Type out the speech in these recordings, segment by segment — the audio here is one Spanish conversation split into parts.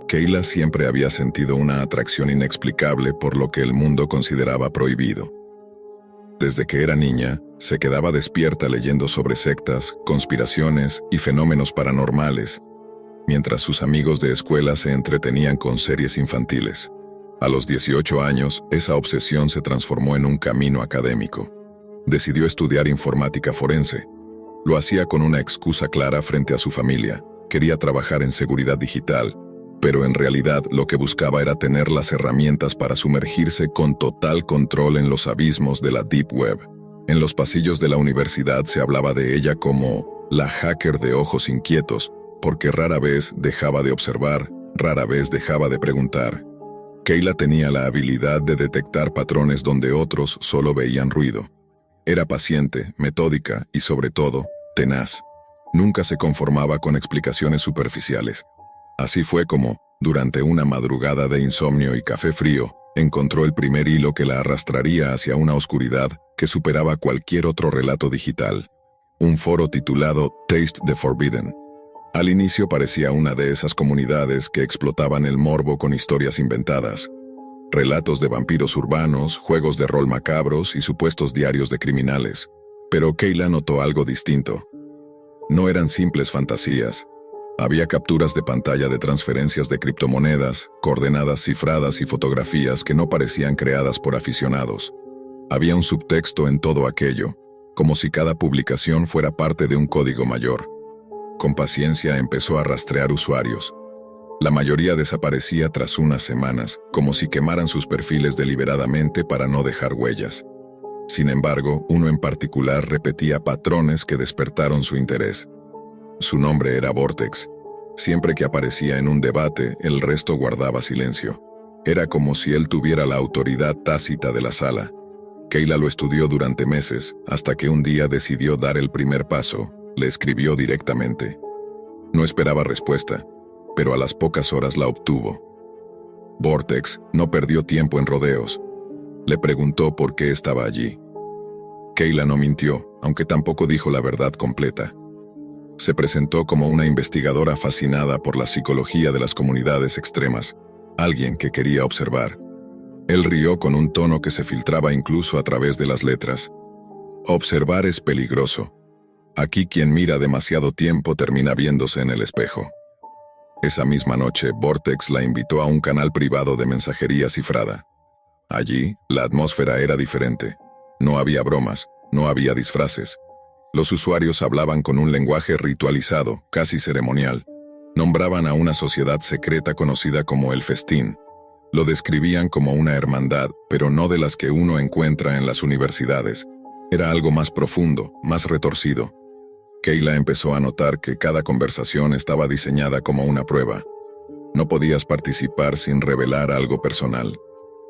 Kayla siempre había sentido una atracción inexplicable por lo que el mundo consideraba prohibido. Desde que era niña, se quedaba despierta leyendo sobre sectas, conspiraciones y fenómenos paranormales, mientras sus amigos de escuela se entretenían con series infantiles. A los 18 años, esa obsesión se transformó en un camino académico. Decidió estudiar informática forense. Lo hacía con una excusa clara frente a su familia. Quería trabajar en seguridad digital, pero en realidad lo que buscaba era tener las herramientas para sumergirse con total control en los abismos de la Deep Web. En los pasillos de la universidad se hablaba de ella como la hacker de ojos inquietos, porque rara vez dejaba de observar, rara vez dejaba de preguntar. Kayla tenía la habilidad de detectar patrones donde otros solo veían ruido. Era paciente, metódica y, sobre todo, tenaz. Nunca se conformaba con explicaciones superficiales. Así fue como, durante una madrugada de insomnio y café frío, encontró el primer hilo que la arrastraría hacia una oscuridad que superaba cualquier otro relato digital. Un foro titulado Taste the Forbidden. Al inicio parecía una de esas comunidades que explotaban el morbo con historias inventadas. Relatos de vampiros urbanos, juegos de rol macabros y supuestos diarios de criminales. Pero Kayla notó algo distinto. No eran simples fantasías. Había capturas de pantalla de transferencias de criptomonedas, coordenadas cifradas y fotografías que no parecían creadas por aficionados. Había un subtexto en todo aquello, como si cada publicación fuera parte de un código mayor. Con paciencia empezó a rastrear usuarios. La mayoría desaparecía tras unas semanas, como si quemaran sus perfiles deliberadamente para no dejar huellas. Sin embargo, uno en particular repetía patrones que despertaron su interés. Su nombre era Vortex. Siempre que aparecía en un debate, el resto guardaba silencio. Era como si él tuviera la autoridad tácita de la sala. Kayla lo estudió durante meses, hasta que un día decidió dar el primer paso. Le escribió directamente. No esperaba respuesta, pero a las pocas horas la obtuvo. Vortex no perdió tiempo en rodeos. Le preguntó por qué estaba allí. Kayla no mintió, aunque tampoco dijo la verdad completa. Se presentó como una investigadora fascinada por la psicología de las comunidades extremas, alguien que quería observar. Él rió con un tono que se filtraba incluso a través de las letras. Observar es peligroso. Aquí quien mira demasiado tiempo termina viéndose en el espejo. Esa misma noche, Vortex la invitó a un canal privado de mensajería cifrada. Allí, la atmósfera era diferente. No había bromas, no había disfraces. Los usuarios hablaban con un lenguaje ritualizado, casi ceremonial. Nombraban a una sociedad secreta conocida como el Festín. Lo describían como una hermandad, pero no de las que uno encuentra en las universidades. Era algo más profundo, más retorcido. Kayla empezó a notar que cada conversación estaba diseñada como una prueba. No podías participar sin revelar algo personal.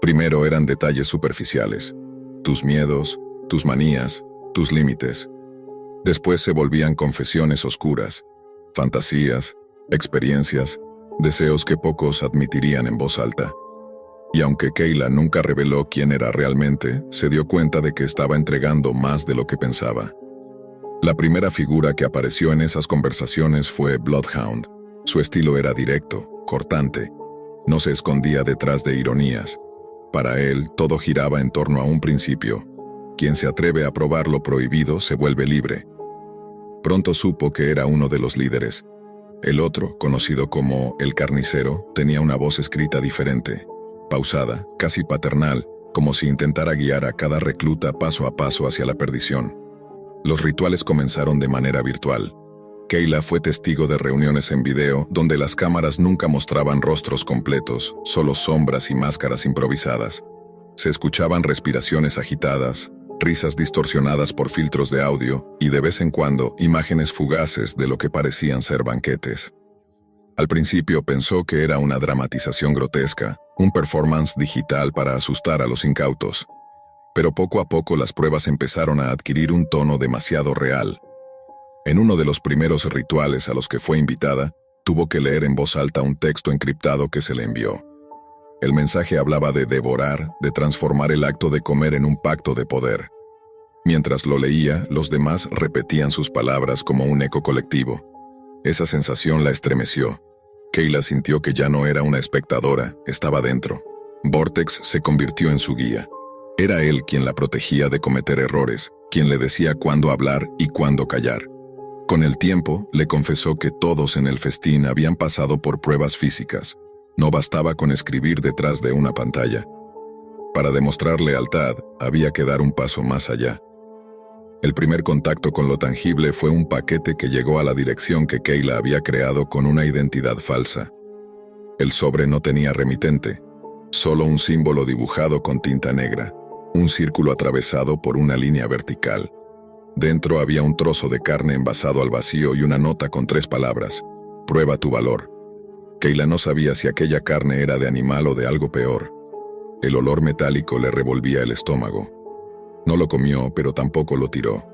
Primero eran detalles superficiales. Tus miedos, tus manías, tus límites. Después se volvían confesiones oscuras, fantasías, experiencias, deseos que pocos admitirían en voz alta. Y aunque Kayla nunca reveló quién era realmente, se dio cuenta de que estaba entregando más de lo que pensaba. La primera figura que apareció en esas conversaciones fue Bloodhound. Su estilo era directo, cortante. No se escondía detrás de ironías. Para él, todo giraba en torno a un principio. Quien se atreve a probar lo prohibido se vuelve libre. Pronto supo que era uno de los líderes. El otro, conocido como el carnicero, tenía una voz escrita diferente, pausada, casi paternal, como si intentara guiar a cada recluta paso a paso hacia la perdición. Los rituales comenzaron de manera virtual. Kayla fue testigo de reuniones en video donde las cámaras nunca mostraban rostros completos, solo sombras y máscaras improvisadas. Se escuchaban respiraciones agitadas, risas distorsionadas por filtros de audio y de vez en cuando imágenes fugaces de lo que parecían ser banquetes. Al principio pensó que era una dramatización grotesca, un performance digital para asustar a los incautos. Pero poco a poco las pruebas empezaron a adquirir un tono demasiado real. En uno de los primeros rituales a los que fue invitada, tuvo que leer en voz alta un texto encriptado que se le envió. El mensaje hablaba de devorar, de transformar el acto de comer en un pacto de poder. Mientras lo leía, los demás repetían sus palabras como un eco colectivo. Esa sensación la estremeció. Kayla sintió que ya no era una espectadora, estaba dentro. Vortex se convirtió en su guía. Era él quien la protegía de cometer errores, quien le decía cuándo hablar y cuándo callar. Con el tiempo, le confesó que todos en el festín habían pasado por pruebas físicas. No bastaba con escribir detrás de una pantalla. Para demostrar lealtad, había que dar un paso más allá. El primer contacto con lo tangible fue un paquete que llegó a la dirección que Kayla había creado con una identidad falsa. El sobre no tenía remitente, solo un símbolo dibujado con tinta negra, un círculo atravesado por una línea vertical. Dentro había un trozo de carne envasado al vacío y una nota con 3 palabras: prueba tu valor. Kayla no sabía si aquella carne era de animal o de algo peor. El olor metálico le revolvía el estómago. No lo comió, pero tampoco lo tiró.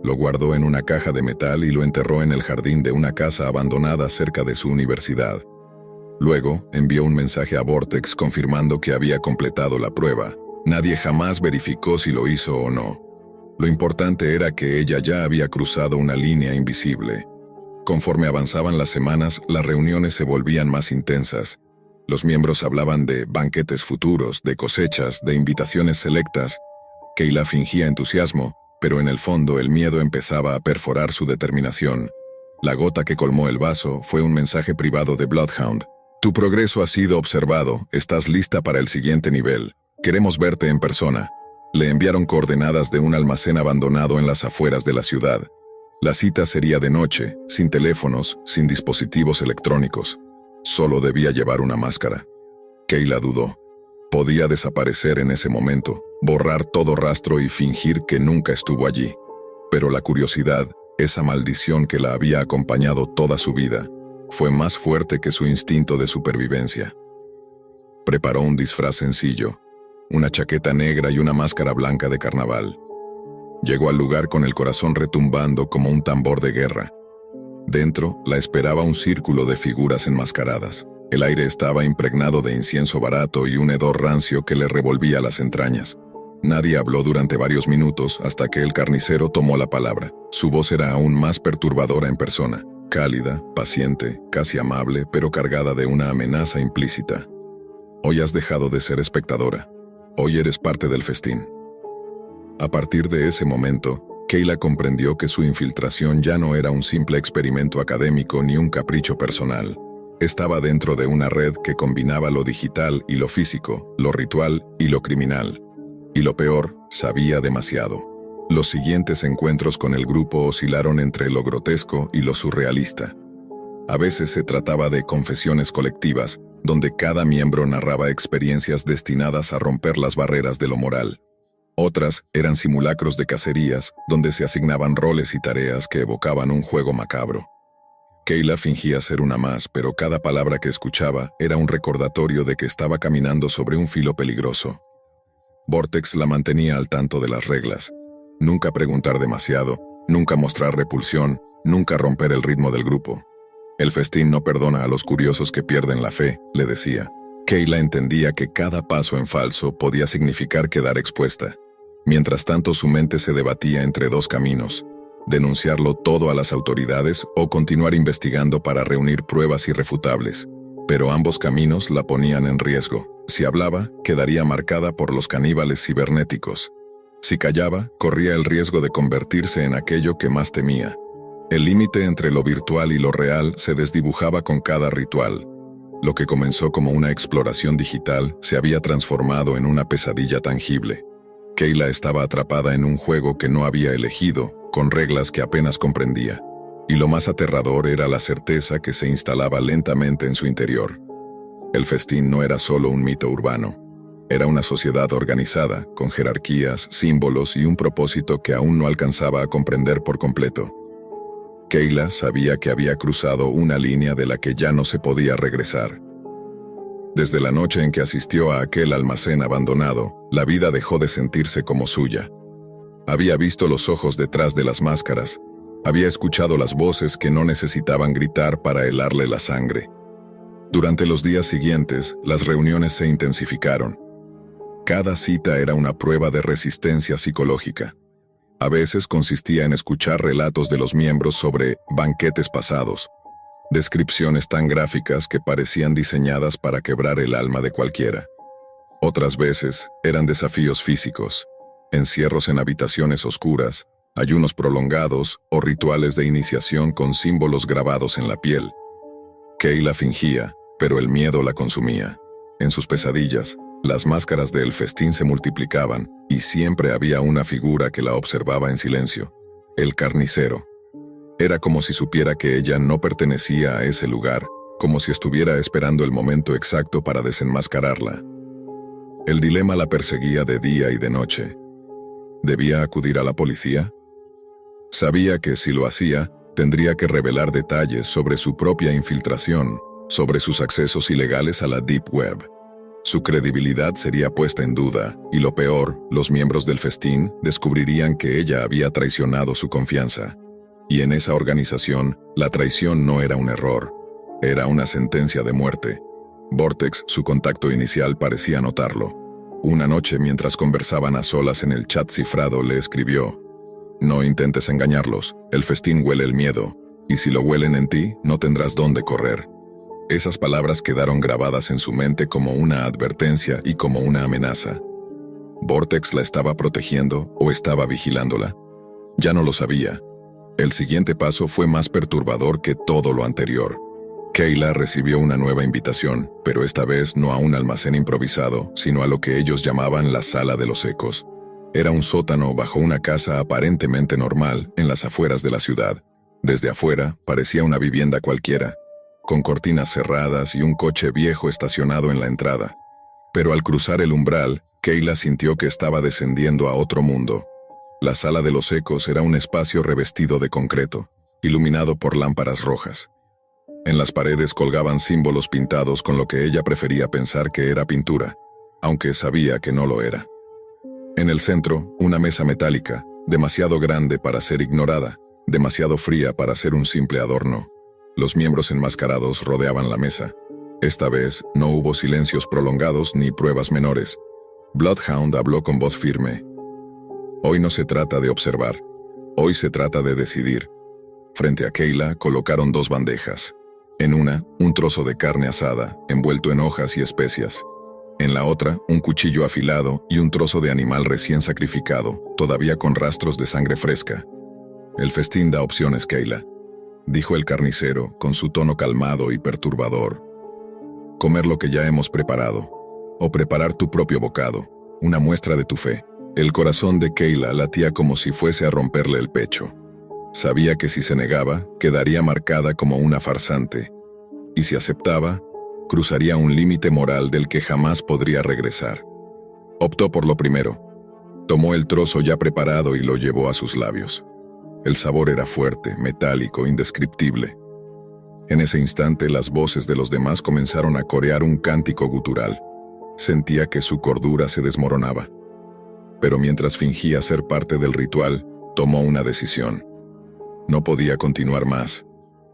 Lo guardó en una caja de metal y lo enterró en el jardín de una casa abandonada cerca de su universidad. Luego, envió un mensaje a Vortex confirmando que había completado la prueba. Nadie jamás verificó si lo hizo o no. Lo importante era que ella ya había cruzado una línea invisible. Conforme avanzaban las semanas, las reuniones se volvían más intensas. Los miembros hablaban de banquetes futuros, de cosechas, de invitaciones selectas. Kayla fingía entusiasmo, pero en el fondo el miedo empezaba a perforar su determinación. La gota que colmó el vaso fue un mensaje privado de Bloodhound. Tu progreso ha sido observado, estás lista para el siguiente nivel. Queremos verte en persona. Le enviaron coordenadas de un almacén abandonado en las afueras de la ciudad. La cita sería de noche, sin teléfonos, sin dispositivos electrónicos. Solo debía llevar una máscara. Kayla dudó. Podía desaparecer en ese momento, borrar todo rastro y fingir que nunca estuvo allí. Pero la curiosidad, esa maldición que la había acompañado toda su vida, fue más fuerte que su instinto de supervivencia. Preparó un disfraz sencillo, una chaqueta negra y una máscara blanca de carnaval. Llegó al lugar con el corazón retumbando como un tambor de guerra. Dentro la esperaba un círculo de figuras enmascaradas. El aire estaba impregnado de incienso barato y un hedor rancio que le revolvía las entrañas. Nadie habló durante varios minutos hasta que el carnicero tomó la palabra. Su voz era aún más perturbadora en persona, cálida, paciente, casi amable, pero cargada de una amenaza implícita. Hoy has dejado de ser espectadora. Hoy eres parte del festín. A partir de ese momento, Kayla comprendió que su infiltración ya no era un simple experimento académico ni un capricho personal. Estaba dentro de una red que combinaba lo digital y lo físico, lo ritual y lo criminal. Y lo peor, sabía demasiado. Los siguientes encuentros con el grupo oscilaron entre lo grotesco y lo surrealista. A veces se trataba de confesiones colectivas, donde cada miembro narraba experiencias destinadas a romper las barreras de lo moral. Otras eran simulacros de cacerías, donde se asignaban roles y tareas que evocaban un juego macabro. Kayla fingía ser una más, pero cada palabra que escuchaba era un recordatorio de que estaba caminando sobre un filo peligroso. Vortex la mantenía al tanto de las reglas. Nunca preguntar demasiado, nunca mostrar repulsión, nunca romper el ritmo del grupo. El festín no perdona a los curiosos que pierden la fe, le decía. Kayla entendía que cada paso en falso podía significar quedar expuesta. Mientras tanto, su mente se debatía entre 2 caminos: denunciarlo todo a las autoridades o continuar investigando para reunir pruebas irrefutables. Pero ambos caminos la ponían en riesgo. Si hablaba, quedaría marcada por los caníbales cibernéticos. Si callaba, corría el riesgo de convertirse en aquello que más temía. El límite entre lo virtual y lo real se desdibujaba con cada ritual. Lo que comenzó como una exploración digital se había transformado en una pesadilla tangible. Kayla estaba atrapada en un juego que no había elegido, con reglas que apenas comprendía. Y lo más aterrador era la certeza que se instalaba lentamente en su interior. El festín no era solo un mito urbano. Era una sociedad organizada, con jerarquías, símbolos y un propósito que aún no alcanzaba a comprender por completo. Kayla sabía que había cruzado una línea de la que ya no se podía regresar. Desde la noche en que asistió a aquel almacén abandonado, la vida dejó de sentirse como suya. Había visto los ojos detrás de las máscaras, había escuchado las voces que no necesitaban gritar para helarle la sangre. Durante los días siguientes, las reuniones se intensificaron. Cada cita era una prueba de resistencia psicológica. A veces consistía en escuchar relatos de los miembros sobre banquetes pasados. Descripciones tan gráficas que parecían diseñadas para quebrar el alma de cualquiera. Otras veces eran desafíos físicos, encierros en habitaciones oscuras, ayunos prolongados o rituales de iniciación con símbolos grabados en la piel. Kayla fingía, pero el miedo la consumía. En sus pesadillas, las máscaras del festín se multiplicaban y siempre había una figura que la observaba en silencio: el carnicero. Era como si supiera que ella no pertenecía a ese lugar, como si estuviera esperando el momento exacto para desenmascararla. El dilema la perseguía de día y de noche. ¿Debía acudir a la policía? Sabía que si lo hacía, tendría que revelar detalles sobre su propia infiltración, sobre sus accesos ilegales a la Deep Web. Su credibilidad sería puesta en duda, y lo peor, los miembros del festín descubrirían que ella había traicionado su confianza. Y en esa organización, la traición no era un error, era una sentencia de muerte. Vortex, su contacto inicial, parecía notarlo. Una noche, mientras conversaban a solas en el chat cifrado, le escribió: «No intentes engañarlos, el festín huele el miedo, y si lo huelen en ti, no tendrás dónde correr». Esas palabras quedaron grabadas en su mente como una advertencia y como una amenaza. ¿Vortex la estaba protegiendo o estaba vigilándola? Ya no lo sabía. El siguiente paso fue más perturbador que todo lo anterior. Kayla recibió una nueva invitación, pero esta vez no a un almacén improvisado, sino a lo que ellos llamaban la Sala de los Ecos. Era un sótano bajo una casa aparentemente normal en las afueras de la ciudad. Desde afuera parecía una vivienda cualquiera, con cortinas cerradas y un coche viejo estacionado en la entrada. Pero al cruzar el umbral, Kayla sintió que estaba descendiendo a otro mundo. La Sala de los Ecos era un espacio revestido de concreto, iluminado por lámparas rojas. En las paredes colgaban símbolos pintados con lo que ella prefería pensar que era pintura, aunque sabía que no lo era. En el centro, una mesa metálica, demasiado grande para ser ignorada, demasiado fría para ser un simple adorno. Los miembros enmascarados rodeaban la mesa. Esta vez no hubo silencios prolongados ni pruebas menores. Bloodhound habló con voz firme. «Hoy no se trata de observar. Hoy se trata de decidir». Frente a Kayla colocaron dos bandejas. En una, un trozo de carne asada, envuelto en hojas y especias. En la otra, un cuchillo afilado y un trozo de animal recién sacrificado, todavía con rastros de sangre fresca. «El festín da opciones, Kayla», dijo el carnicero, con su tono calmado y perturbador. «Comer lo que ya hemos preparado, o preparar tu propio bocado, una muestra de tu fe». El corazón de Kayla latía como si fuese a romperle el pecho. Sabía que si se negaba, quedaría marcada como una farsante, y si aceptaba, cruzaría un límite moral del que jamás podría regresar. Optó por lo primero. Tomó el trozo ya preparado y lo llevó a sus labios. El sabor era fuerte, metálico, indescriptible. En ese instante las voces de los demás comenzaron a corear un cántico gutural. Sentía que su cordura se desmoronaba. Pero mientras fingía ser parte del ritual, tomó una decisión. No podía continuar más.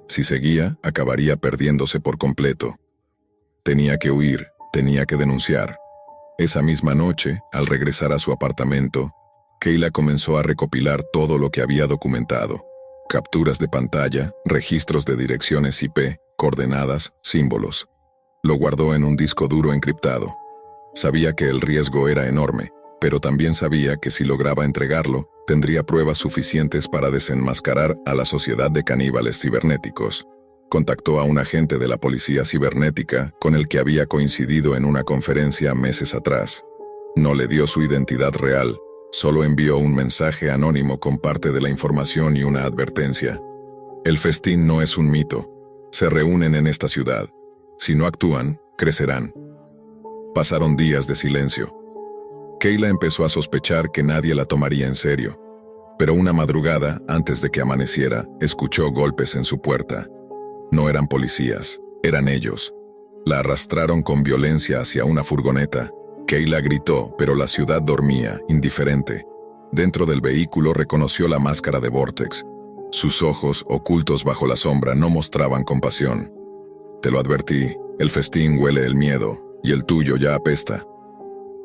Si seguía, acabaría perdiéndose por completo. Tenía que huir, tenía que denunciar. Esa misma noche, al regresar a su apartamento, Kayla comenzó a recopilar todo lo que había documentado: capturas de pantalla, registros de direcciones IP, coordenadas, símbolos. Lo guardó en un disco duro encriptado. Sabía que el riesgo era enorme, pero también sabía que si lograba entregarlo, tendría pruebas suficientes para desenmascarar a la sociedad de caníbales cibernéticos. Contactó a un agente de la policía cibernética con el que había coincidido en una conferencia meses atrás. No le dio su identidad real, solo envió un mensaje anónimo con parte de la información y una advertencia. El festín no es un mito. Se reúnen en esta ciudad. Si no actúan, crecerán. Pasaron días de silencio. Kayla empezó a sospechar que nadie la tomaría en serio. Pero una madrugada, antes de que amaneciera, escuchó golpes en su puerta. No eran policías, eran ellos. La arrastraron con violencia hacia una furgoneta. Kayla gritó, pero la ciudad dormía, indiferente. Dentro del vehículo reconoció la máscara de Vortex. Sus ojos, ocultos bajo la sombra, no mostraban compasión. «Te lo advertí, el festín huele el miedo, y el tuyo ya apesta».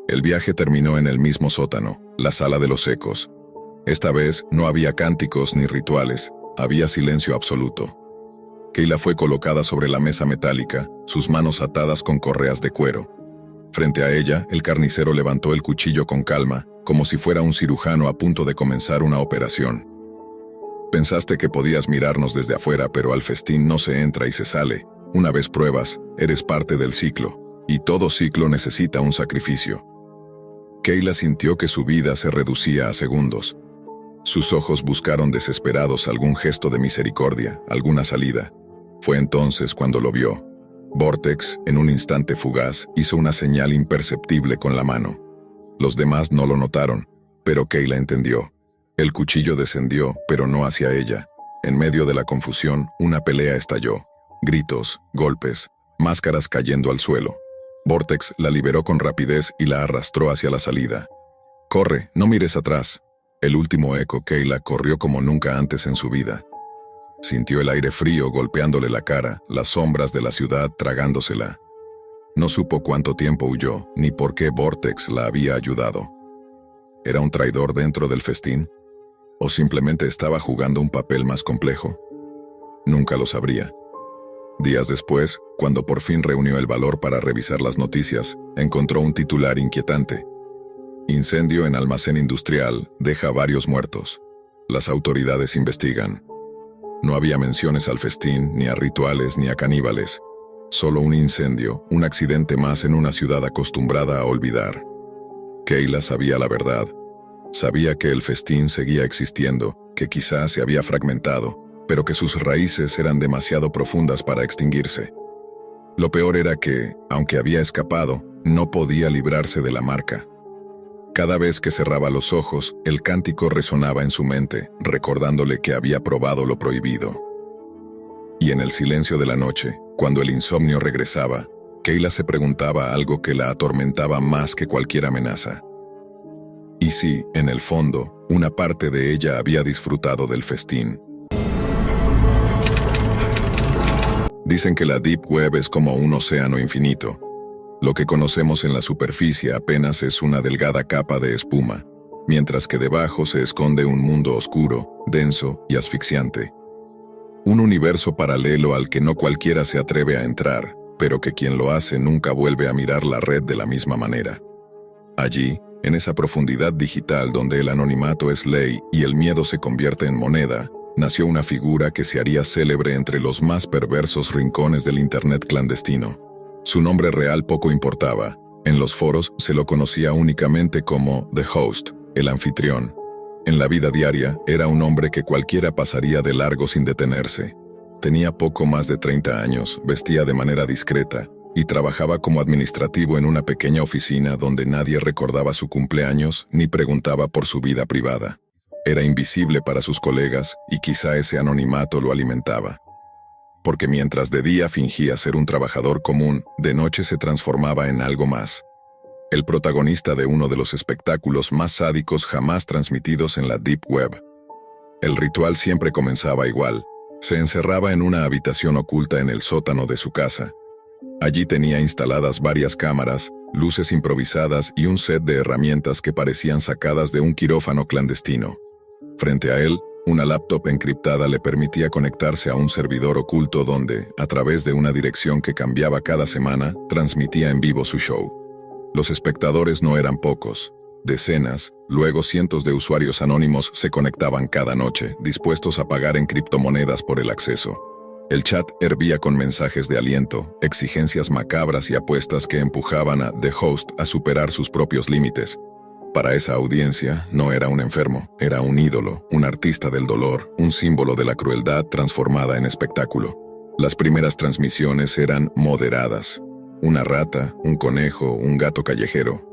El viaje terminó en el mismo sótano, la Sala de los Ecos. Esta vez no había cánticos ni rituales, había silencio absoluto. Kayla fue colocada sobre la mesa metálica, sus manos atadas con correas de cuero. Frente a ella, el carnicero levantó el cuchillo con calma, como si fuera un cirujano a punto de comenzar una operación. Pensaste que podías mirarnos desde afuera, pero al festín no se entra y se sale. Una vez pruebas, eres parte del ciclo, y todo ciclo necesita un sacrificio. Kayla sintió que su vida se reducía a segundos. Sus ojos buscaron desesperados algún gesto de misericordia, alguna salida. Fue entonces cuando lo vio. Vortex, en un instante fugaz, hizo una señal imperceptible con la mano. Los demás no lo notaron, pero Kayla entendió. El cuchillo descendió, pero no hacia ella. En medio de la confusión, una pelea estalló. Gritos, golpes, máscaras cayendo al suelo. Vortex la liberó con rapidez y la arrastró hacia la salida. «Corre, no mires atrás». El último eco, Kayla corrió como nunca antes en su vida. Sintió el aire frío golpeándole la cara, las sombras de la ciudad tragándosela. No supo cuánto tiempo huyó, ni por qué Vortex la había ayudado. ¿Era un traidor dentro del festín? ¿O simplemente estaba jugando un papel más complejo? Nunca lo sabría. Días después, cuando por fin reunió el valor para revisar las noticias, encontró un titular inquietante. Incendio en almacén industrial deja varios muertos. Las autoridades investigan. No había menciones al festín, ni a rituales, ni a caníbales. Solo un incendio, un accidente más en una ciudad acostumbrada a olvidar. Kayla sabía la verdad. Sabía que el festín seguía existiendo, que quizás se había fragmentado, pero que sus raíces eran demasiado profundas para extinguirse. Lo peor era que, aunque había escapado, no podía librarse de la marca. Cada vez que cerraba los ojos, el cántico resonaba en su mente, recordándole que había probado lo prohibido. Y en el silencio de la noche, cuando el insomnio regresaba, Kayla se preguntaba algo que la atormentaba más que cualquier amenaza. ¿Y si, en el fondo, una parte de ella había disfrutado del festín? Dicen que la Deep Web es como un océano infinito. Lo que conocemos en la superficie apenas es una delgada capa de espuma, mientras que debajo se esconde un mundo oscuro, denso y asfixiante. Un universo paralelo al que no cualquiera se atreve a entrar, pero que quien lo hace nunca vuelve a mirar la red de la misma manera. Allí, en esa profundidad digital donde el anonimato es ley y el miedo se convierte en moneda, nació una figura que se haría célebre entre los más perversos rincones del Internet clandestino. Su nombre real poco importaba. En los foros se lo conocía únicamente como The Host, el anfitrión. En la vida diaria, era un hombre que cualquiera pasaría de largo sin detenerse. Tenía poco más de 30 años, vestía de manera discreta, y trabajaba como administrativo en una pequeña oficina donde nadie recordaba su cumpleaños ni preguntaba por su vida privada. Era invisible para sus colegas y quizá ese anonimato lo alimentaba. Porque mientras de día fingía ser un trabajador común, de noche se transformaba en algo más. El protagonista de uno de los espectáculos más sádicos jamás transmitidos en la Deep Web. El ritual siempre comenzaba igual. Se encerraba en una habitación oculta en el sótano de su casa. Allí tenía instaladas varias cámaras, luces improvisadas y un set de herramientas que parecían sacadas de un quirófano clandestino. Frente a él, una laptop encriptada le permitía conectarse a un servidor oculto donde, a través de una dirección que cambiaba cada semana, transmitía en vivo su show. Los espectadores no eran pocos. Decenas, luego cientos de usuarios anónimos se conectaban cada noche, dispuestos a pagar en criptomonedas por el acceso. El chat hervía con mensajes de aliento, exigencias macabras y apuestas que empujaban a The Host a superar sus propios límites. Para esa audiencia, no era un enfermo, era un ídolo, un artista del dolor, un símbolo de la crueldad transformada en espectáculo. Las primeras transmisiones eran moderadas. Una rata, un conejo, un gato callejero.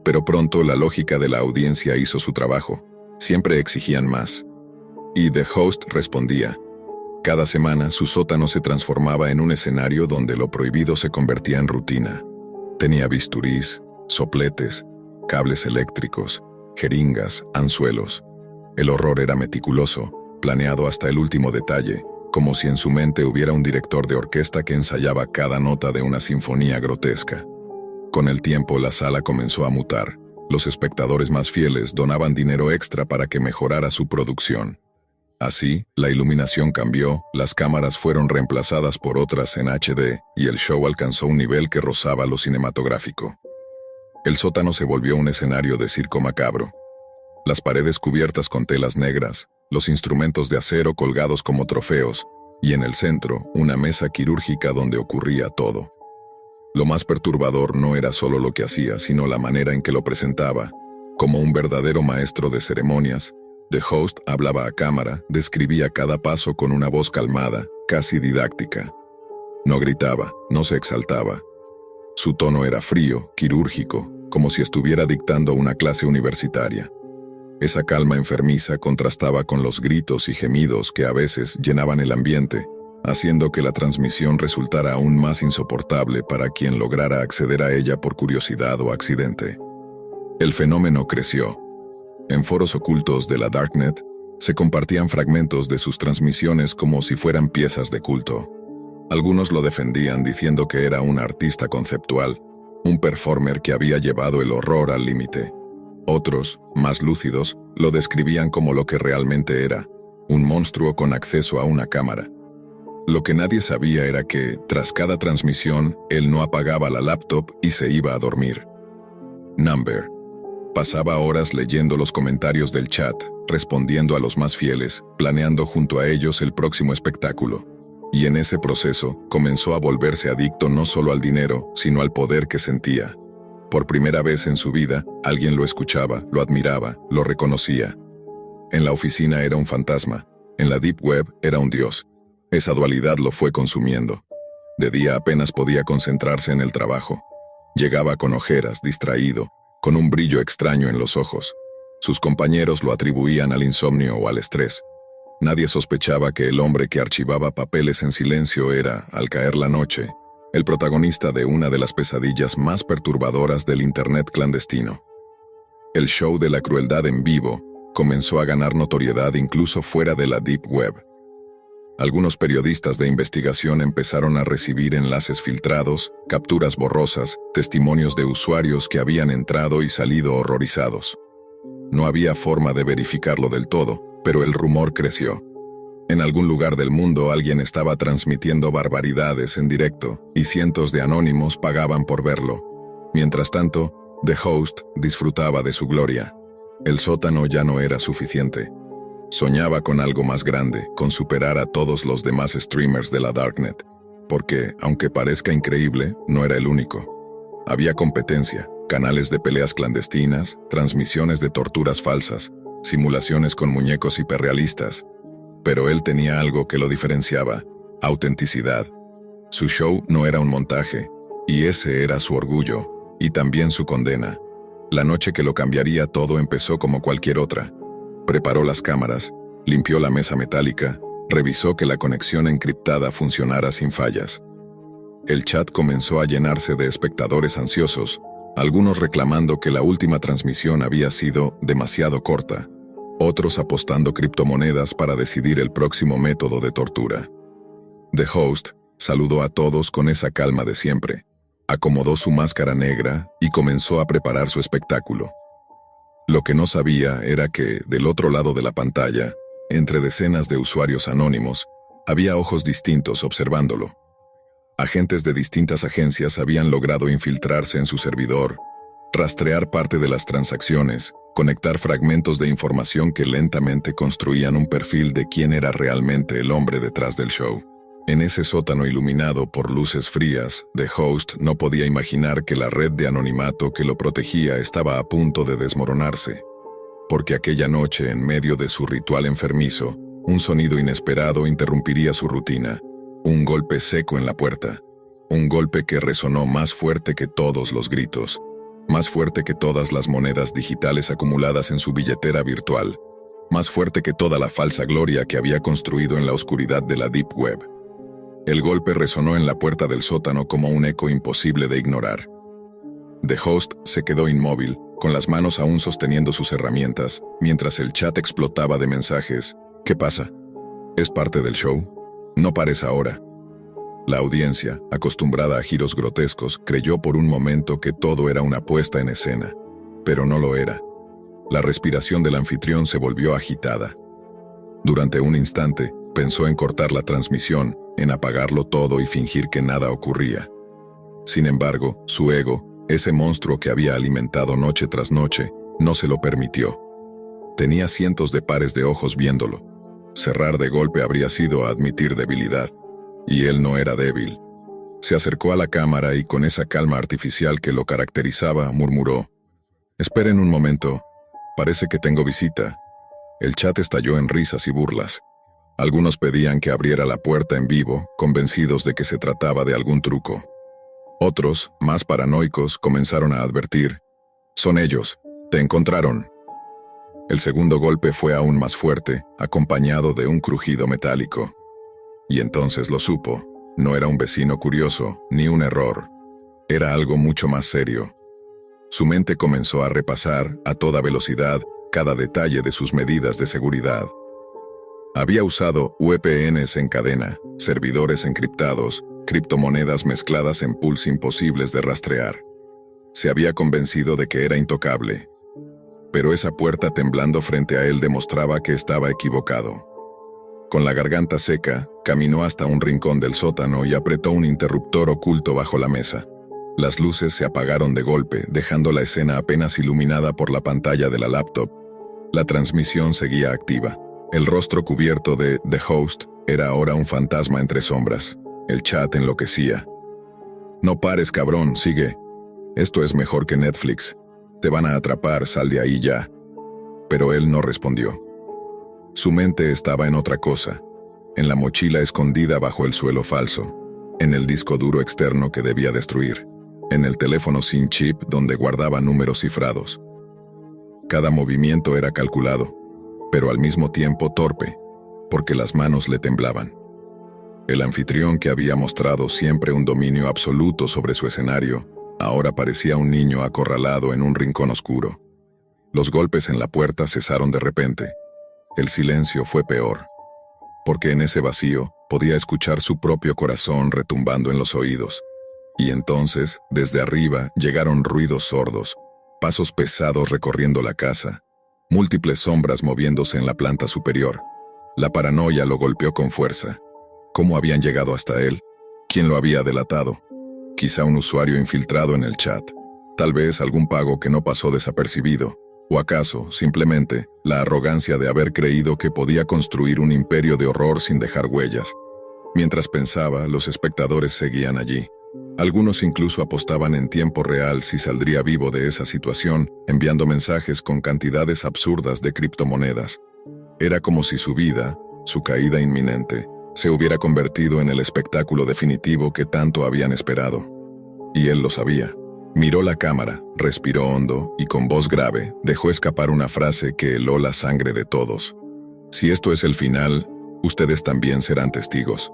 Pero pronto la lógica de la audiencia hizo su trabajo. Siempre exigían más. Y The Host respondía. Cada semana su sótano se transformaba en un escenario donde lo prohibido se convertía en rutina. Tenía bisturís, sopletes, cables eléctricos, jeringas, anzuelos. El horror era meticuloso, planeado hasta el último detalle, como si en su mente hubiera un director de orquesta que ensayaba cada nota de una sinfonía grotesca. Con el tiempo la sala comenzó a mutar. Los espectadores más fieles donaban dinero extra para que mejorara su producción. Así, la iluminación cambió, las cámaras fueron reemplazadas por otras en HD, y el show alcanzó un nivel que rozaba lo cinematográfico. El sótano se volvió un escenario de circo macabro. Las paredes cubiertas con telas negras, los instrumentos de acero colgados como trofeos, y en el centro, una mesa quirúrgica donde ocurría todo. Lo más perturbador no era solo lo que hacía, sino la manera en que lo presentaba. Como un verdadero maestro de ceremonias, The Host hablaba a cámara, describía cada paso con una voz calmada, casi didáctica. No gritaba, no se exaltaba. Su tono era frío, quirúrgico, como si estuviera dictando una clase universitaria. Esa calma enfermiza contrastaba con los gritos y gemidos que a veces llenaban el ambiente, haciendo que la transmisión resultara aún más insoportable para quien lograra acceder a ella por curiosidad o accidente. El fenómeno creció. En foros ocultos de la Darknet, se compartían fragmentos de sus transmisiones como si fueran piezas de culto. Algunos lo defendían diciendo que era un artista conceptual, un performer que había llevado el horror al límite. Otros, más lúcidos, lo describían como lo que realmente era, un monstruo con acceso a una cámara. Lo que nadie sabía era que, tras cada transmisión, él no apagaba la laptop y se iba a dormir. Number pasaba horas leyendo los comentarios del chat, respondiendo a los más fieles, planeando junto a ellos el próximo espectáculo. Y en ese proceso, comenzó a volverse adicto no solo al dinero, sino al poder que sentía. Por primera vez en su vida, alguien lo escuchaba, lo admiraba, lo reconocía. En la oficina era un fantasma, en la Deep Web era un dios. Esa dualidad lo fue consumiendo. De día apenas podía concentrarse en el trabajo. Llegaba con ojeras, distraído, con un brillo extraño en los ojos. Sus compañeros lo atribuían al insomnio o al estrés. Nadie sospechaba que el hombre que archivaba papeles en silencio era, al caer la noche, el protagonista de una de las pesadillas más perturbadoras del Internet clandestino. El show de la crueldad en vivo comenzó a ganar notoriedad incluso fuera de la Deep Web. Algunos periodistas de investigación empezaron a recibir enlaces filtrados, capturas borrosas, testimonios de usuarios que habían entrado y salido horrorizados. No había forma de verificarlo del todo, pero el rumor creció. En algún lugar del mundo alguien estaba transmitiendo barbaridades en directo, y cientos de anónimos pagaban por verlo. Mientras tanto, The Host disfrutaba de su gloria. El sótano ya no era suficiente. Soñaba con algo más grande, con superar a todos los demás streamers de la Darknet, porque, aunque parezca increíble, no era el único. Había competencia, canales de peleas clandestinas, transmisiones de torturas falsas, simulaciones con muñecos hiperrealistas. Pero él tenía algo que lo diferenciaba: autenticidad. Su show no era un montaje, y ese era su orgullo, y también su condena. La noche que lo cambiaría todo empezó como cualquier otra. Preparó las cámaras, limpió la mesa metálica, revisó que la conexión encriptada funcionara sin fallas. El chat comenzó a llenarse de espectadores ansiosos, algunos reclamando que la última transmisión había sido demasiado corta, otros apostando criptomonedas para decidir el próximo método de tortura. The Host saludó a todos con esa calma de siempre, acomodó su máscara negra y comenzó a preparar su espectáculo. Lo que no sabía era que, del otro lado de la pantalla, entre decenas de usuarios anónimos, había ojos distintos observándolo. Agentes de distintas agencias habían logrado infiltrarse en su servidor, rastrear parte de las transacciones, conectar fragmentos de información que lentamente construían un perfil de quién era realmente el hombre detrás del show. En ese sótano iluminado por luces frías, The Host no podía imaginar que la red de anonimato que lo protegía estaba a punto de desmoronarse. Porque aquella noche, en medio de su ritual enfermizo, un sonido inesperado interrumpiría su rutina. Un golpe seco en la puerta. Un golpe que resonó más fuerte que todos los gritos. Más fuerte que todas las monedas digitales acumuladas en su billetera virtual. Más fuerte que toda la falsa gloria que había construido en la oscuridad de la Deep Web. El golpe resonó en la puerta del sótano como un eco imposible de ignorar. The Host se quedó inmóvil, con las manos aún sosteniendo sus herramientas, mientras el chat explotaba de mensajes. ¿Qué pasa? ¿Es parte del show? No pares ahora. La audiencia, acostumbrada a giros grotescos, creyó por un momento que todo era una puesta en escena, pero no lo era. La respiración del anfitrión se volvió agitada. Durante un instante, pensó en cortar la transmisión, en apagarlo todo y fingir que nada ocurría. Sin embargo, su ego, ese monstruo que había alimentado noche tras noche, no se lo permitió. Tenía cientos de pares de ojos viéndolo. Cerrar de golpe habría sido admitir debilidad. Y él no era débil. Se acercó a la cámara y con esa calma artificial que lo caracterizaba, murmuró: «Esperen un momento. Parece que tengo visita». El chat estalló en risas y burlas. Algunos pedían que abriera la puerta en vivo, convencidos de que se trataba de algún truco. Otros, más paranoicos, comenzaron a advertir: «Son ellos. Te encontraron». El segundo golpe fue aún más fuerte, acompañado de un crujido metálico. Y entonces lo supo. No era un vecino curioso, ni un error. Era algo mucho más serio. Su mente comenzó a repasar, a toda velocidad, cada detalle de sus medidas de seguridad. Había usado VPNs en cadena, servidores encriptados, criptomonedas mezcladas en pools imposibles de rastrear. Se había convencido de que era intocable. Pero esa puerta temblando frente a él demostraba que estaba equivocado. Con la garganta seca, caminó hasta un rincón del sótano y apretó un interruptor oculto bajo la mesa. Las luces se apagaron de golpe, dejando la escena apenas iluminada por la pantalla de la laptop. La transmisión seguía activa. El rostro cubierto de The Host era ahora un fantasma entre sombras. El chat enloquecía. «No pares, cabrón, sigue. Esto es mejor que Netflix. Te van a atrapar, sal de ahí ya». Pero él no respondió. Su mente estaba en otra cosa, en la mochila escondida bajo el suelo falso, en el disco duro externo que debía destruir, en el teléfono sin chip donde guardaba números cifrados. Cada movimiento era calculado, pero al mismo tiempo torpe, porque las manos le temblaban. El anfitrión que había mostrado siempre un dominio absoluto sobre su escenario, ahora parecía un niño acorralado en un rincón oscuro. Los golpes en la puerta cesaron de repente. El silencio fue peor, porque en ese vacío podía escuchar su propio corazón retumbando en los oídos. Y entonces, desde arriba, llegaron ruidos sordos, pasos pesados recorriendo la casa, múltiples sombras moviéndose en la planta superior. La paranoia lo golpeó con fuerza. ¿Cómo habían llegado hasta él? ¿Quién lo había delatado? Quizá un usuario infiltrado en el chat. Tal vez algún pago que no pasó desapercibido. ¿O acaso, simplemente, la arrogancia de haber creído que podía construir un imperio de horror sin dejar huellas? Mientras pensaba, los espectadores seguían allí. Algunos incluso apostaban en tiempo real si saldría vivo de esa situación, enviando mensajes con cantidades absurdas de criptomonedas. Era como si su vida, su caída inminente, se hubiera convertido en el espectáculo definitivo que tanto habían esperado. Y él lo sabía. Miró la cámara, respiró hondo y con voz grave dejó escapar una frase que heló la sangre de todos. «Si esto es el final, ustedes también serán testigos».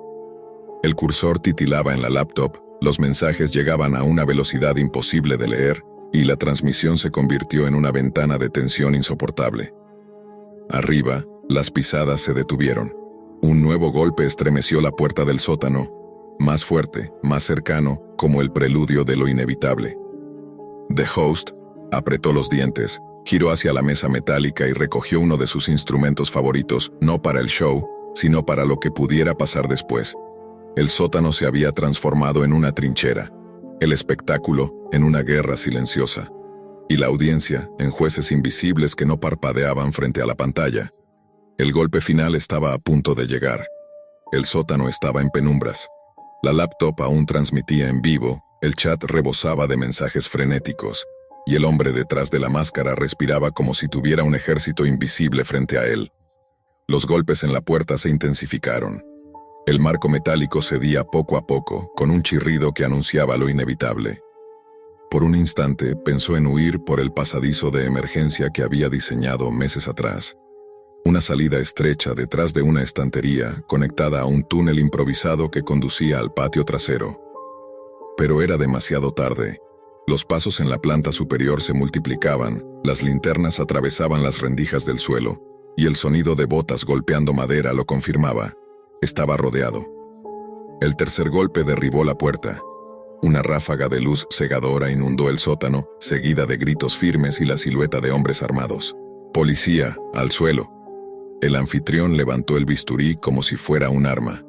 El cursor titilaba en la laptop, los mensajes llegaban a una velocidad imposible de leer y la transmisión se convirtió en una ventana de tensión insoportable. Arriba, las pisadas se detuvieron. Un nuevo golpe estremeció la puerta del sótano, más fuerte, más cercano, como el preludio de lo inevitable. The Host apretó los dientes, giró hacia la mesa metálica y recogió uno de sus instrumentos favoritos, no para el show, sino para lo que pudiera pasar después. El sótano se había transformado en una trinchera, el espectáculo en una guerra silenciosa, y la audiencia en jueces invisibles que no parpadeaban frente a la pantalla. El golpe final estaba a punto de llegar. El sótano estaba en penumbras. La laptop aún transmitía en vivo. El chat rebosaba de mensajes frenéticos, y el hombre detrás de la máscara respiraba como si tuviera un ejército invisible frente a él. Los golpes en la puerta se intensificaron. El marco metálico cedía poco a poco, con un chirrido que anunciaba lo inevitable. Por un instante pensó en huir por el pasadizo de emergencia que había diseñado meses atrás. Una salida estrecha detrás de una estantería, conectada a un túnel improvisado que conducía al patio trasero. Pero era demasiado tarde. Los pasos en la planta superior se multiplicaban, las linternas atravesaban las rendijas del suelo, y el sonido de botas golpeando madera lo confirmaba. Estaba rodeado. El tercer golpe derribó la puerta. Una ráfaga de luz cegadora inundó el sótano, seguida de gritos firmes y la silueta de hombres armados. «¡Policía, al suelo!». El anfitrión levantó el bisturí como si fuera un arma.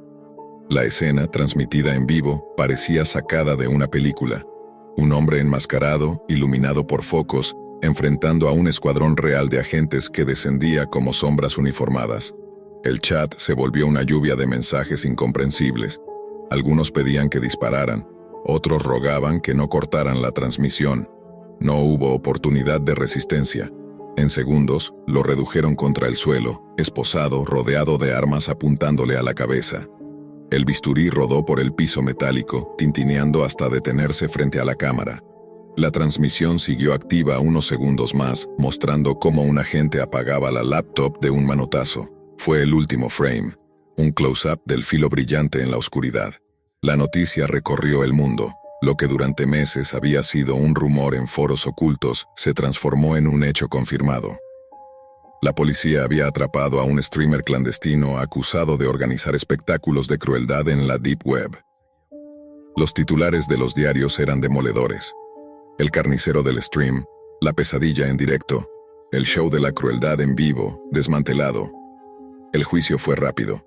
La escena, transmitida en vivo, parecía sacada de una película. Un hombre enmascarado, iluminado por focos, enfrentando a un escuadrón real de agentes que descendía como sombras uniformadas. El chat se volvió una lluvia de mensajes incomprensibles. Algunos pedían que dispararan, otros rogaban que no cortaran la transmisión. No hubo oportunidad de resistencia. En segundos, lo redujeron contra el suelo, esposado, rodeado de armas apuntándole a la cabeza. El bisturí rodó por el piso metálico, tintineando hasta detenerse frente a la cámara. La transmisión siguió activa unos segundos más, mostrando cómo un agente apagaba la laptop de un manotazo. Fue el último frame, un close-up del filo brillante en la oscuridad. La noticia recorrió el mundo. Lo que durante meses había sido un rumor en foros ocultos se transformó en un hecho confirmado. La policía había atrapado a un streamer clandestino acusado de organizar espectáculos de crueldad en la Deep Web. Los titulares de los diarios eran demoledores. El carnicero del stream, la pesadilla en directo, el show de la crueldad en vivo, desmantelado. El juicio fue rápido.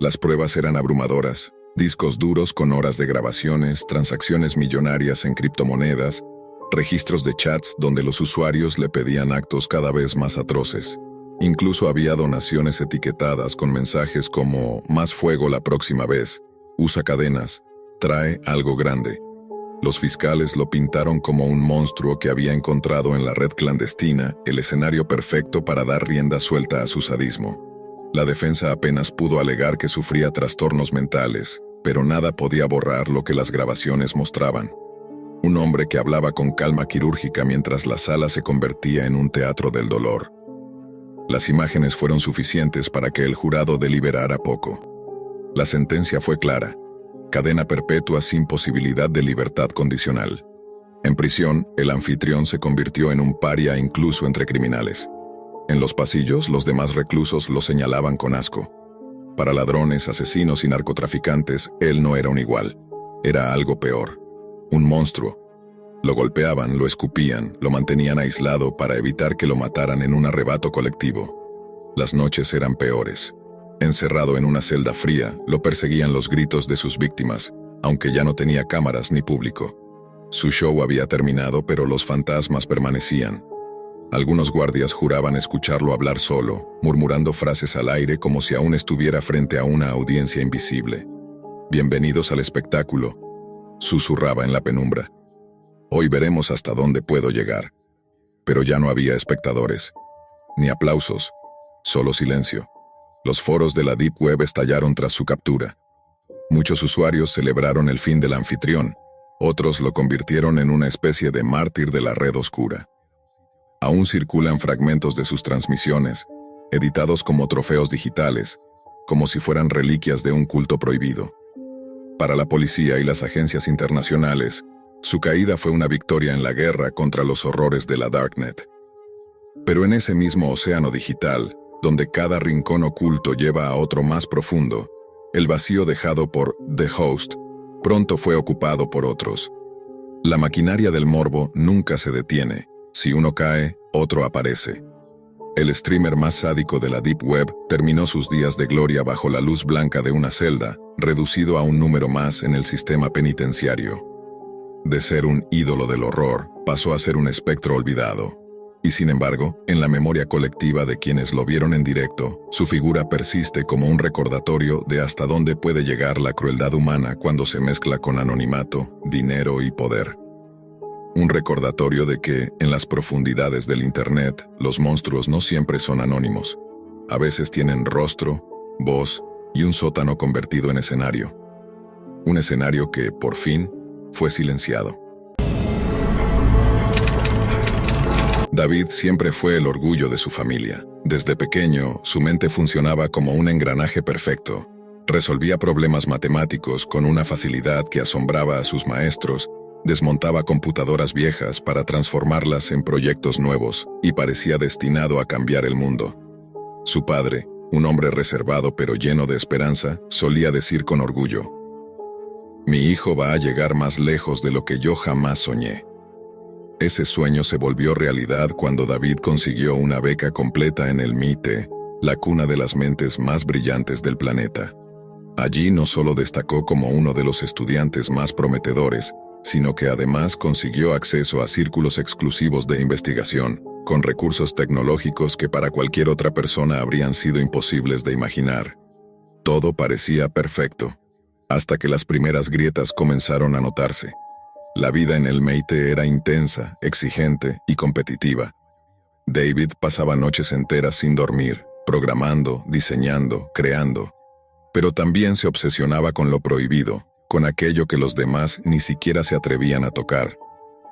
Las pruebas eran abrumadoras. Discos duros con horas de grabaciones, transacciones millonarias en criptomonedas, registros de chats donde los usuarios le pedían actos cada vez más atroces. Incluso había donaciones etiquetadas con mensajes como «Más fuego la próxima vez», «Usa cadenas», «Trae algo grande». Los fiscales lo pintaron como un monstruo que había encontrado en la red clandestina el escenario perfecto para dar rienda suelta a su sadismo. La defensa apenas pudo alegar que sufría trastornos mentales, pero nada podía borrar lo que las grabaciones mostraban. Un hombre que hablaba con calma quirúrgica mientras la sala se convertía en un teatro del dolor. Las imágenes fueron suficientes para que el jurado deliberara poco. La sentencia fue clara: cadena perpetua sin posibilidad de libertad condicional. En prisión, el anfitrión se convirtió en un paria incluso entre criminales. En los pasillos, los demás reclusos lo señalaban con asco. Para ladrones, asesinos y narcotraficantes, él no era un igual. Era algo peor. Un monstruo. Lo golpeaban, lo escupían, lo mantenían aislado para evitar que lo mataran en un arrebato colectivo. Las noches eran peores. Encerrado en una celda fría, lo perseguían los gritos de sus víctimas, aunque ya no tenía cámaras ni público. Su show había terminado, pero los fantasmas permanecían. Algunos guardias juraban escucharlo hablar solo, murmurando frases al aire como si aún estuviera frente a una audiencia invisible. «Bienvenidos al espectáculo», susurraba en la penumbra. «Hoy veremos hasta dónde puedo llegar». Pero ya no había espectadores, ni aplausos, solo silencio. Los foros de la Deep Web estallaron tras su captura. Muchos usuarios celebraron el fin del anfitrión, otros lo convirtieron en una especie de mártir de la red oscura. Aún circulan fragmentos de sus transmisiones, editados como trofeos digitales, como si fueran reliquias de un culto prohibido. Para la policía y las agencias internacionales, su caída fue una victoria en la guerra contra los horrores de la Darknet. Pero en ese mismo océano digital, donde cada rincón oculto lleva a otro más profundo, el vacío dejado por The Host pronto fue ocupado por otros. La maquinaria del morbo nunca se detiene. Si uno cae, otro aparece. El streamer más sádico de la Deep Web terminó sus días de gloria bajo la luz blanca de una celda, reducido a un número más en el sistema penitenciario. De ser un ídolo del horror, pasó a ser un espectro olvidado. Y sin embargo, en la memoria colectiva de quienes lo vieron en directo, su figura persiste como un recordatorio de hasta dónde puede llegar la crueldad humana cuando se mezcla con anonimato, dinero y poder. Un recordatorio de que, en las profundidades del Internet, los monstruos no siempre son anónimos. A veces tienen rostro, voz y un sótano convertido en escenario. Un escenario que, por fin, fue silenciado. David siempre fue el orgullo de su familia. Desde pequeño, su mente funcionaba como un engranaje perfecto. Resolvía problemas matemáticos con una facilidad que asombraba a sus maestros. Desmontaba computadoras viejas para transformarlas en proyectos nuevos y parecía destinado a cambiar el mundo. Su padre, un hombre reservado pero lleno de esperanza, solía decir con orgullo: «Mi hijo va a llegar más lejos de lo que yo jamás soñé». Ese sueño se volvió realidad cuando David consiguió una beca completa en el MIT, la cuna de las mentes más brillantes del planeta. Allí no solo destacó como uno de los estudiantes más prometedores, sino que además consiguió acceso a círculos exclusivos de investigación, con recursos tecnológicos que para cualquier otra persona habrían sido imposibles de imaginar. Todo parecía perfecto, hasta que las primeras grietas comenzaron a notarse. La vida en el MIT era intensa, exigente y competitiva. David pasaba noches enteras sin dormir, programando, diseñando, creando. Pero también se obsesionaba con lo prohibido, con aquello que los demás ni siquiera se atrevían a tocar.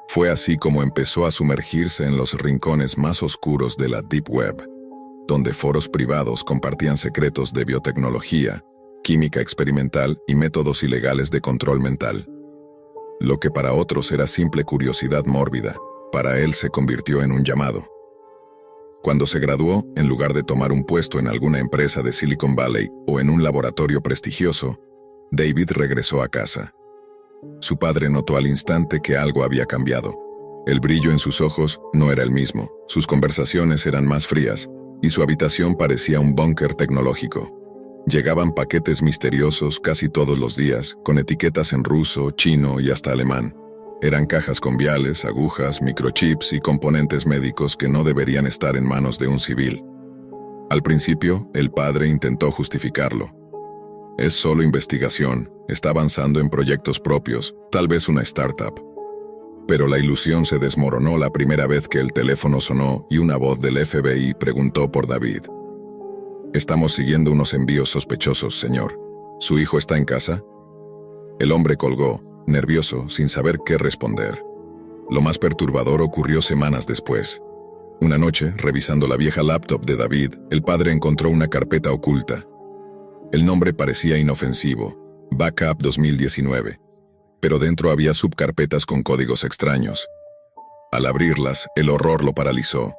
Fue así como empezó a sumergirse en los rincones más oscuros de la Deep Web, donde foros privados compartían secretos de biotecnología, química experimental y métodos ilegales de control mental. Lo que para otros era simple curiosidad mórbida, para él se convirtió en un llamado. Cuando se graduó, en lugar de tomar un puesto en alguna empresa de Silicon Valley o en un laboratorio prestigioso, David regresó a casa. Su padre notó al instante que algo había cambiado. El brillo en sus ojos no era el mismo, sus conversaciones eran más frías, y su habitación parecía un búnker tecnológico. Llegaban paquetes misteriosos casi todos los días, con etiquetas en ruso, chino y hasta alemán. Eran cajas con viales, agujas, microchips y componentes médicos que no deberían estar en manos de un civil. Al principio, el padre intentó justificarlo. Es solo investigación, está avanzando en proyectos propios, tal vez una startup. Pero la ilusión se desmoronó la primera vez que el teléfono sonó y una voz del FBI preguntó por David. «Estamos siguiendo unos envíos sospechosos, señor. ¿Su hijo está en casa?» El hombre colgó, nervioso, sin saber qué responder. Lo más perturbador ocurrió semanas después. Una noche, revisando la vieja laptop de David, el padre encontró una carpeta oculta. El nombre parecía inofensivo, Backup 2019, pero dentro había subcarpetas con códigos extraños. Al abrirlas, el horror lo paralizó.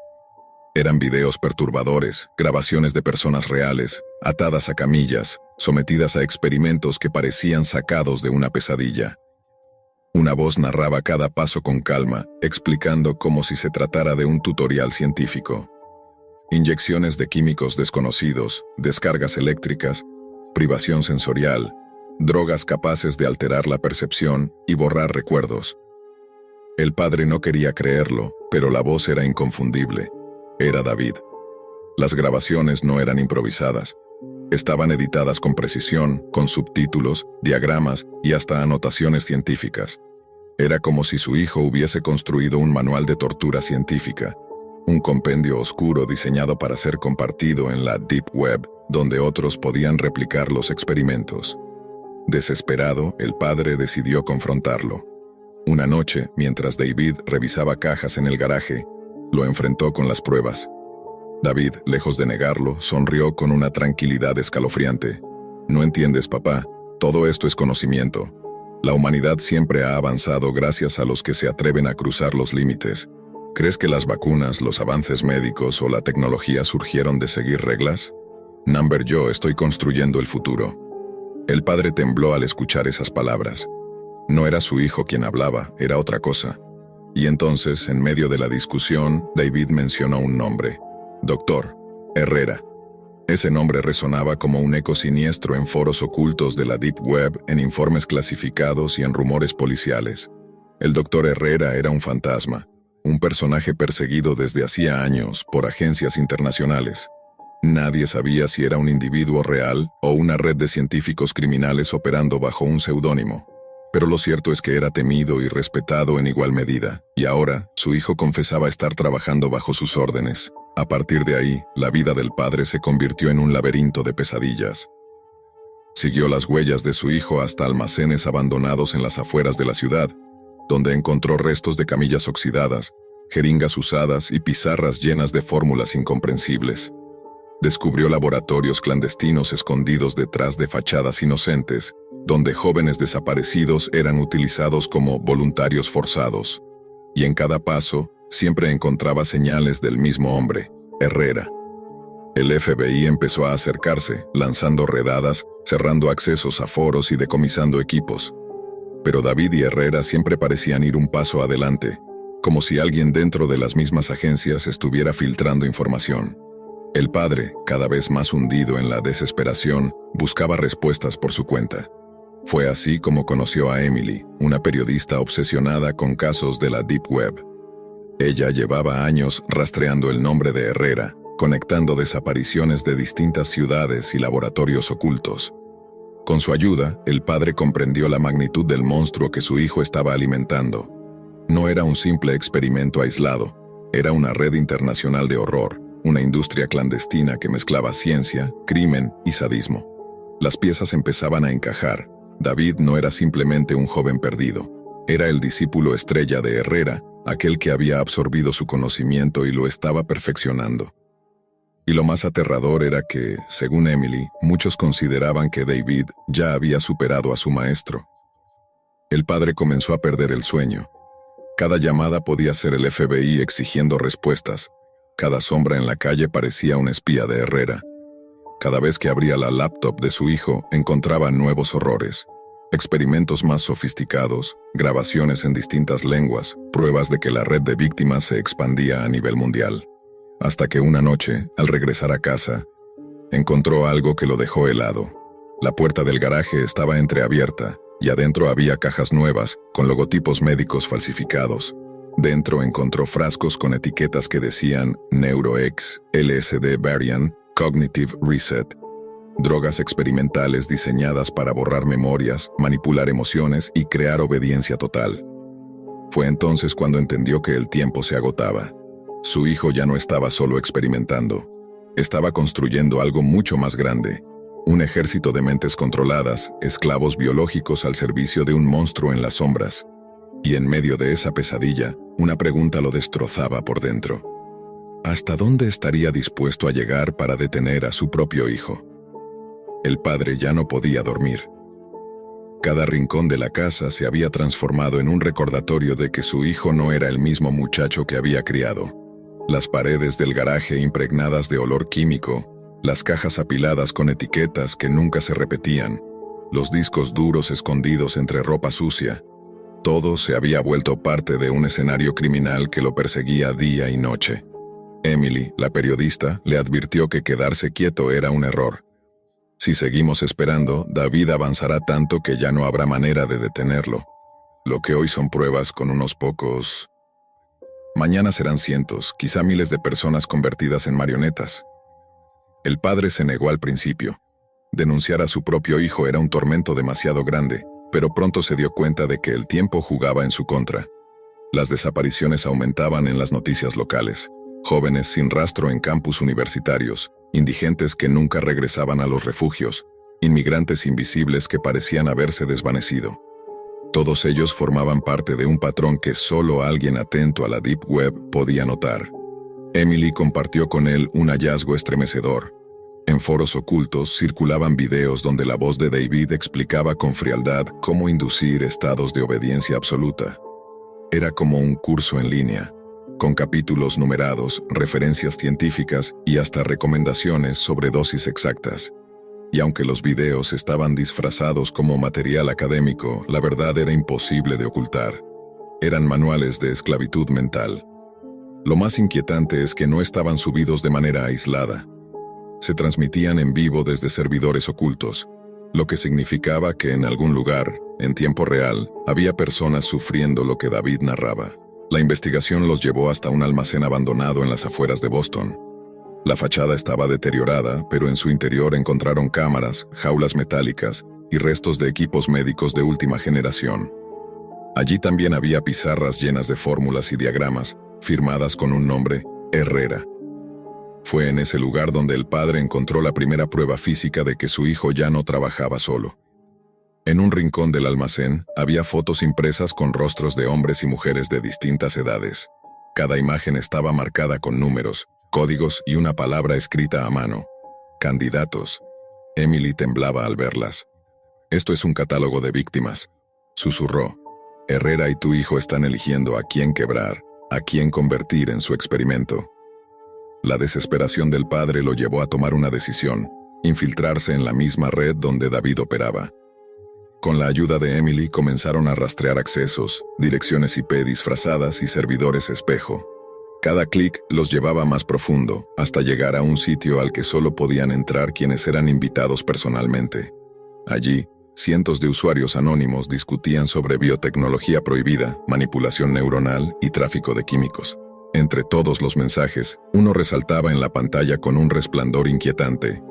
Eran videos perturbadores, grabaciones de personas reales, atadas a camillas, sometidas a experimentos que parecían sacados de una pesadilla. Una voz narraba cada paso con calma, explicando como si se tratara de un tutorial científico. Inyecciones de químicos desconocidos, descargas eléctricas, privación sensorial, drogas capaces de alterar la percepción y borrar recuerdos. El padre no quería creerlo, pero la voz era inconfundible. Era David. Las grabaciones no eran improvisadas. Estaban editadas con precisión, con subtítulos, diagramas y hasta anotaciones científicas. Era como si su hijo hubiese construido un manual de tortura científica, un compendio oscuro diseñado para ser compartido en la Deep Web, donde otros podían replicar los experimentos. Desesperado, el padre decidió confrontarlo. Una noche, mientras David revisaba cajas en el garaje, lo enfrentó con las pruebas. David, lejos de negarlo, sonrió con una tranquilidad escalofriante. «No entiendes, papá, todo esto es conocimiento. La humanidad siempre ha avanzado gracias a los que se atreven a cruzar los límites. ¿Crees que las vacunas, los avances médicos o la tecnología surgieron de seguir reglas? Yo estoy construyendo el futuro». El padre tembló al escuchar esas palabras. No era su hijo quien hablaba, era otra cosa. Y entonces, en medio de la discusión, David mencionó un nombre. Dr. Herrera. Ese nombre resonaba como un eco siniestro en foros ocultos de la Deep Web, en informes clasificados y en rumores policiales. El Dr. Herrera era un fantasma, un personaje perseguido desde hacía años por agencias internacionales. Nadie sabía si era un individuo real o una red de científicos criminales operando bajo un seudónimo. Pero lo cierto es que era temido y respetado en igual medida, y ahora su hijo confesaba estar trabajando bajo sus órdenes. A partir de ahí, la vida del padre se convirtió en un laberinto de pesadillas. Siguió las huellas de su hijo hasta almacenes abandonados en las afueras de la ciudad, donde encontró restos de camillas oxidadas, jeringas usadas y pizarras llenas de fórmulas incomprensibles. Descubrió laboratorios clandestinos escondidos detrás de fachadas inocentes, donde jóvenes desaparecidos eran utilizados como voluntarios forzados. Y en cada paso, siempre encontraba señales del mismo hombre, Herrera. El FBI empezó a acercarse, lanzando redadas, cerrando accesos a foros y decomisando equipos. Pero David y Herrera siempre parecían ir un paso adelante, como si alguien dentro de las mismas agencias estuviera filtrando información. El padre, cada vez más hundido en la desesperación, buscaba respuestas por su cuenta. Fue así como conoció a Emily, una periodista obsesionada con casos de la Deep Web. Ella llevaba años rastreando el nombre de Herrera, conectando desapariciones de distintas ciudades y laboratorios ocultos. Con su ayuda, el padre comprendió la magnitud del monstruo que su hijo estaba alimentando. No era un simple experimento aislado, era una red internacional de horror, una industria clandestina que mezclaba ciencia, crimen y sadismo. Las piezas empezaban a encajar. David no era simplemente un joven perdido, era el discípulo estrella de Herrera, aquel que había absorbido su conocimiento y lo estaba perfeccionando. Y lo más aterrador era que, según Emily, muchos consideraban que David ya había superado a su maestro. El padre comenzó a perder el sueño. Cada llamada podía ser el FBI exigiendo respuestas. Cada sombra en la calle parecía un espía de Herrera. Cada vez que abría la laptop de su hijo, encontraba nuevos horrores. Experimentos más sofisticados, grabaciones en distintas lenguas, pruebas de que la red de víctimas se expandía a nivel mundial. Hasta que una noche, al regresar a casa, encontró algo que lo dejó helado. La puerta del garaje estaba entreabierta, y adentro había cajas nuevas, con logotipos médicos falsificados. Dentro encontró frascos con etiquetas que decían NeuroX, LSD Variant, Cognitive Reset. Drogas experimentales diseñadas para borrar memorias, manipular emociones y crear obediencia total. Fue entonces cuando entendió que el tiempo se agotaba. Su hijo ya no estaba solo experimentando. Estaba construyendo algo mucho más grande. Un ejército de mentes controladas, esclavos biológicos al servicio de un monstruo en las sombras. Y en medio de esa pesadilla, una pregunta lo destrozaba por dentro. ¿Hasta dónde estaría dispuesto a llegar para detener a su propio hijo? El padre ya no podía dormir. Cada rincón de la casa se había transformado en un recordatorio de que su hijo no era el mismo muchacho que había criado. Las paredes del garaje impregnadas de olor químico, las cajas apiladas con etiquetas que nunca se repetían, los discos duros escondidos entre ropa sucia. Todo se había vuelto parte de un escenario criminal que lo perseguía día y noche. Emily, la periodista, le advirtió que quedarse quieto era un error. Si seguimos esperando, David avanzará tanto que ya no habrá manera de detenerlo. Lo que hoy son pruebas con unos pocos. Mañana serán cientos, quizá miles de personas convertidas en marionetas. El padre se negó al principio. Denunciar a su propio hijo era un tormento demasiado grande, pero pronto se dio cuenta de que el tiempo jugaba en su contra. Las desapariciones aumentaban en las noticias locales. Jóvenes sin rastro en campus universitarios, indigentes que nunca regresaban a los refugios, inmigrantes invisibles que parecían haberse desvanecido. Todos ellos formaban parte de un patrón que solo alguien atento a la Deep Web podía notar. Emily compartió con él un hallazgo estremecedor. En foros ocultos circulaban videos donde la voz de David explicaba con frialdad cómo inducir estados de obediencia absoluta. Era como un curso en línea, con capítulos numerados, referencias científicas y hasta recomendaciones sobre dosis exactas. Y aunque los videos estaban disfrazados como material académico, la verdad era imposible de ocultar. Eran manuales de esclavitud mental. Lo más inquietante es que no estaban subidos de manera aislada. Se transmitían en vivo desde servidores ocultos, lo que significaba que en algún lugar, en tiempo real, había personas sufriendo lo que David narraba. La investigación los llevó hasta un almacén abandonado en las afueras de Boston. La fachada estaba deteriorada, pero en su interior encontraron cámaras, jaulas metálicas y restos de equipos médicos de última generación. Allí también había pizarras llenas de fórmulas y diagramas, firmadas con un nombre, Herrera. Fue en ese lugar donde el padre encontró la primera prueba física de que su hijo ya no trabajaba solo. En un rincón del almacén había fotos impresas con rostros de hombres y mujeres de distintas edades. Cada imagen estaba marcada con números, códigos y una palabra escrita a mano. Candidatos. Emily temblaba al verlas. «Esto es un catálogo de víctimas», susurró. «Herrera y tu hijo están eligiendo a quién quebrar, a quién convertir en su experimento». La desesperación del padre lo llevó a tomar una decisión: infiltrarse en la misma red donde David operaba. Con la ayuda de Emily comenzaron a rastrear accesos, direcciones IP disfrazadas y servidores espejo. Cada clic los llevaba más profundo, hasta llegar a un sitio al que solo podían entrar quienes eran invitados personalmente. Allí, cientos de usuarios anónimos discutían sobre biotecnología prohibida, manipulación neuronal y tráfico de químicos. Entre todos los mensajes, uno resaltaba en la pantalla con un resplandor inquietante.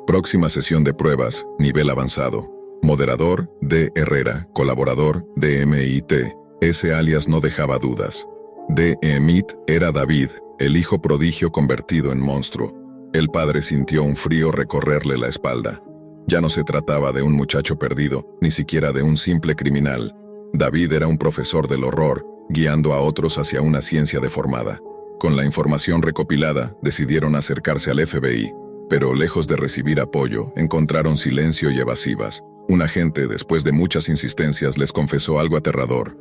Próxima sesión de pruebas, nivel avanzado. Moderador, D. Herrera, colaborador, DMIT. Ese alias no dejaba dudas. DMIT era David, el hijo prodigio convertido en monstruo. El padre sintió un frío recorrerle la espalda. Ya no se trataba de un muchacho perdido, ni siquiera de un simple criminal. David era un profesor del horror, guiando a otros hacia una ciencia deformada. Con la información recopilada, decidieron acercarse al FBI, pero lejos de recibir apoyo, encontraron silencio y evasivas. Un agente, después de muchas insistencias, les confesó algo aterrador.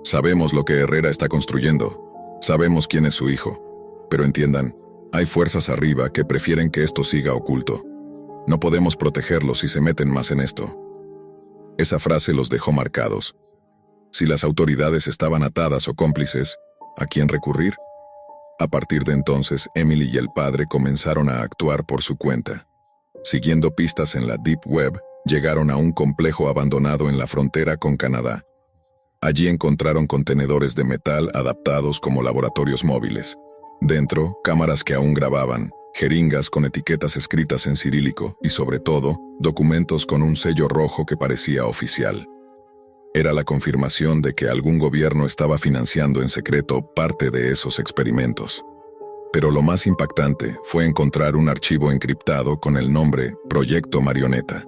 Sabemos lo que Herrera está construyendo. Sabemos quién es su hijo. Pero entiendan, hay fuerzas arriba que prefieren que esto siga oculto. No podemos protegerlos si se meten más en esto. Esa frase los dejó marcados. Si las autoridades estaban atadas o cómplices, ¿a quién recurrir? A partir de entonces, Emily y el padre comenzaron a actuar por su cuenta. Siguiendo pistas en la Deep Web, llegaron a un complejo abandonado en la frontera con Canadá. Allí encontraron contenedores de metal adaptados como laboratorios móviles. Dentro, cámaras que aún grababan, jeringas con etiquetas escritas en cirílico y, sobre todo, documentos con un sello rojo que parecía oficial. Era la confirmación de que algún gobierno estaba financiando en secreto parte de esos experimentos. Pero lo más impactante fue encontrar un archivo encriptado con el nombre Proyecto Marioneta.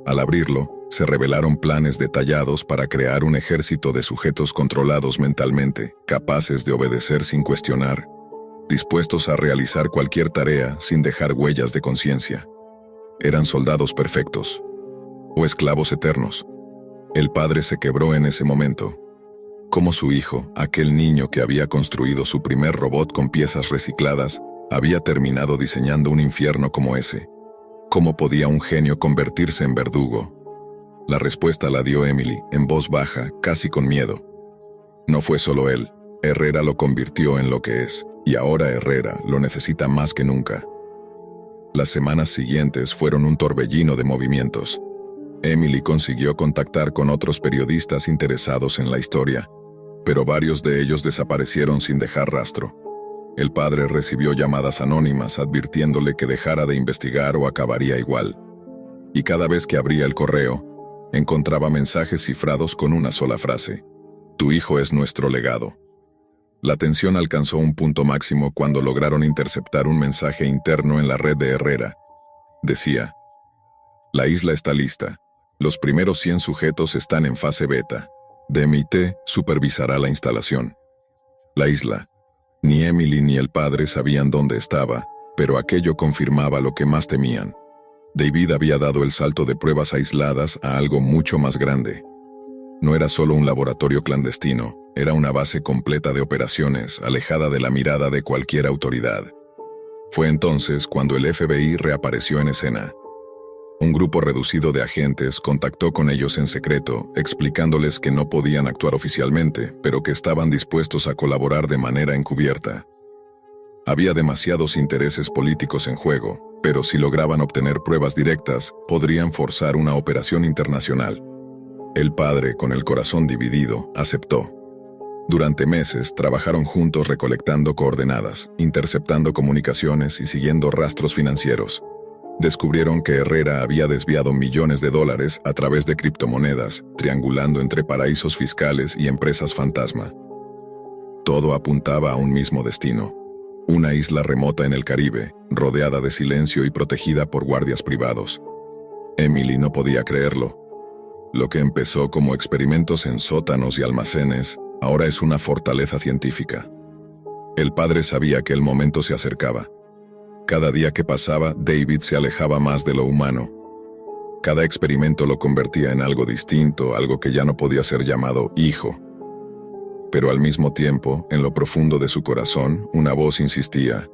Al abrirlo, se revelaron planes detallados para crear un ejército de sujetos controlados mentalmente, capaces de obedecer sin cuestionar, dispuestos a realizar cualquier tarea sin dejar huellas de conciencia. Eran soldados perfectos, o esclavos eternos. El padre se quebró en ese momento. Como su hijo, aquel niño que había construido su primer robot con piezas recicladas, había terminado diseñando un infierno como ese. ¿Cómo podía un genio convertirse en verdugo? La respuesta la dio Emily, en voz baja, casi con miedo. No fue solo él. Herrera lo convirtió en lo que es, y ahora Herrera lo necesita más que nunca. Las semanas siguientes fueron un torbellino de movimientos. Emily consiguió contactar con otros periodistas interesados en la historia, pero varios de ellos desaparecieron sin dejar rastro. El padre recibió llamadas anónimas advirtiéndole que dejara de investigar o acabaría igual. Y cada vez que abría el correo, encontraba mensajes cifrados con una sola frase: «Tu hijo es nuestro legado». La tensión alcanzó un punto máximo cuando lograron interceptar un mensaje interno en la red de Herrera. Decía: «La isla está lista. Los primeros 100 sujetos están en fase beta. DMIT supervisará la instalación». La isla. Ni Emily ni el padre sabían dónde estaba, pero aquello confirmaba lo que más temían. David había dado el salto de pruebas aisladas a algo mucho más grande. No era solo un laboratorio clandestino, era una base completa de operaciones, alejada de la mirada de cualquier autoridad. Fue entonces cuando el FBI reapareció en escena. Un grupo reducido de agentes contactó con ellos en secreto, explicándoles que no podían actuar oficialmente, pero que estaban dispuestos a colaborar de manera encubierta. Había demasiados intereses políticos en juego, pero si lograban obtener pruebas directas, podrían forzar una operación internacional. El padre, con el corazón dividido, aceptó. Durante meses trabajaron juntos recolectando coordenadas, interceptando comunicaciones y siguiendo rastros financieros. Descubrieron que Herrera había desviado millones de dólares a través de criptomonedas, triangulando entre paraísos fiscales y empresas fantasma. Todo apuntaba a un mismo destino: una isla remota en el Caribe, rodeada de silencio y protegida por guardias privados. Emily no podía creerlo. Lo que empezó como experimentos en sótanos y almacenes, ahora es una fortaleza científica. El padre sabía que el momento se acercaba. Cada día que pasaba, David se alejaba más de lo humano. Cada experimento lo convertía en algo distinto, algo que ya no podía ser llamado hijo. Pero al mismo tiempo, en lo profundo de su corazón, una voz insistía: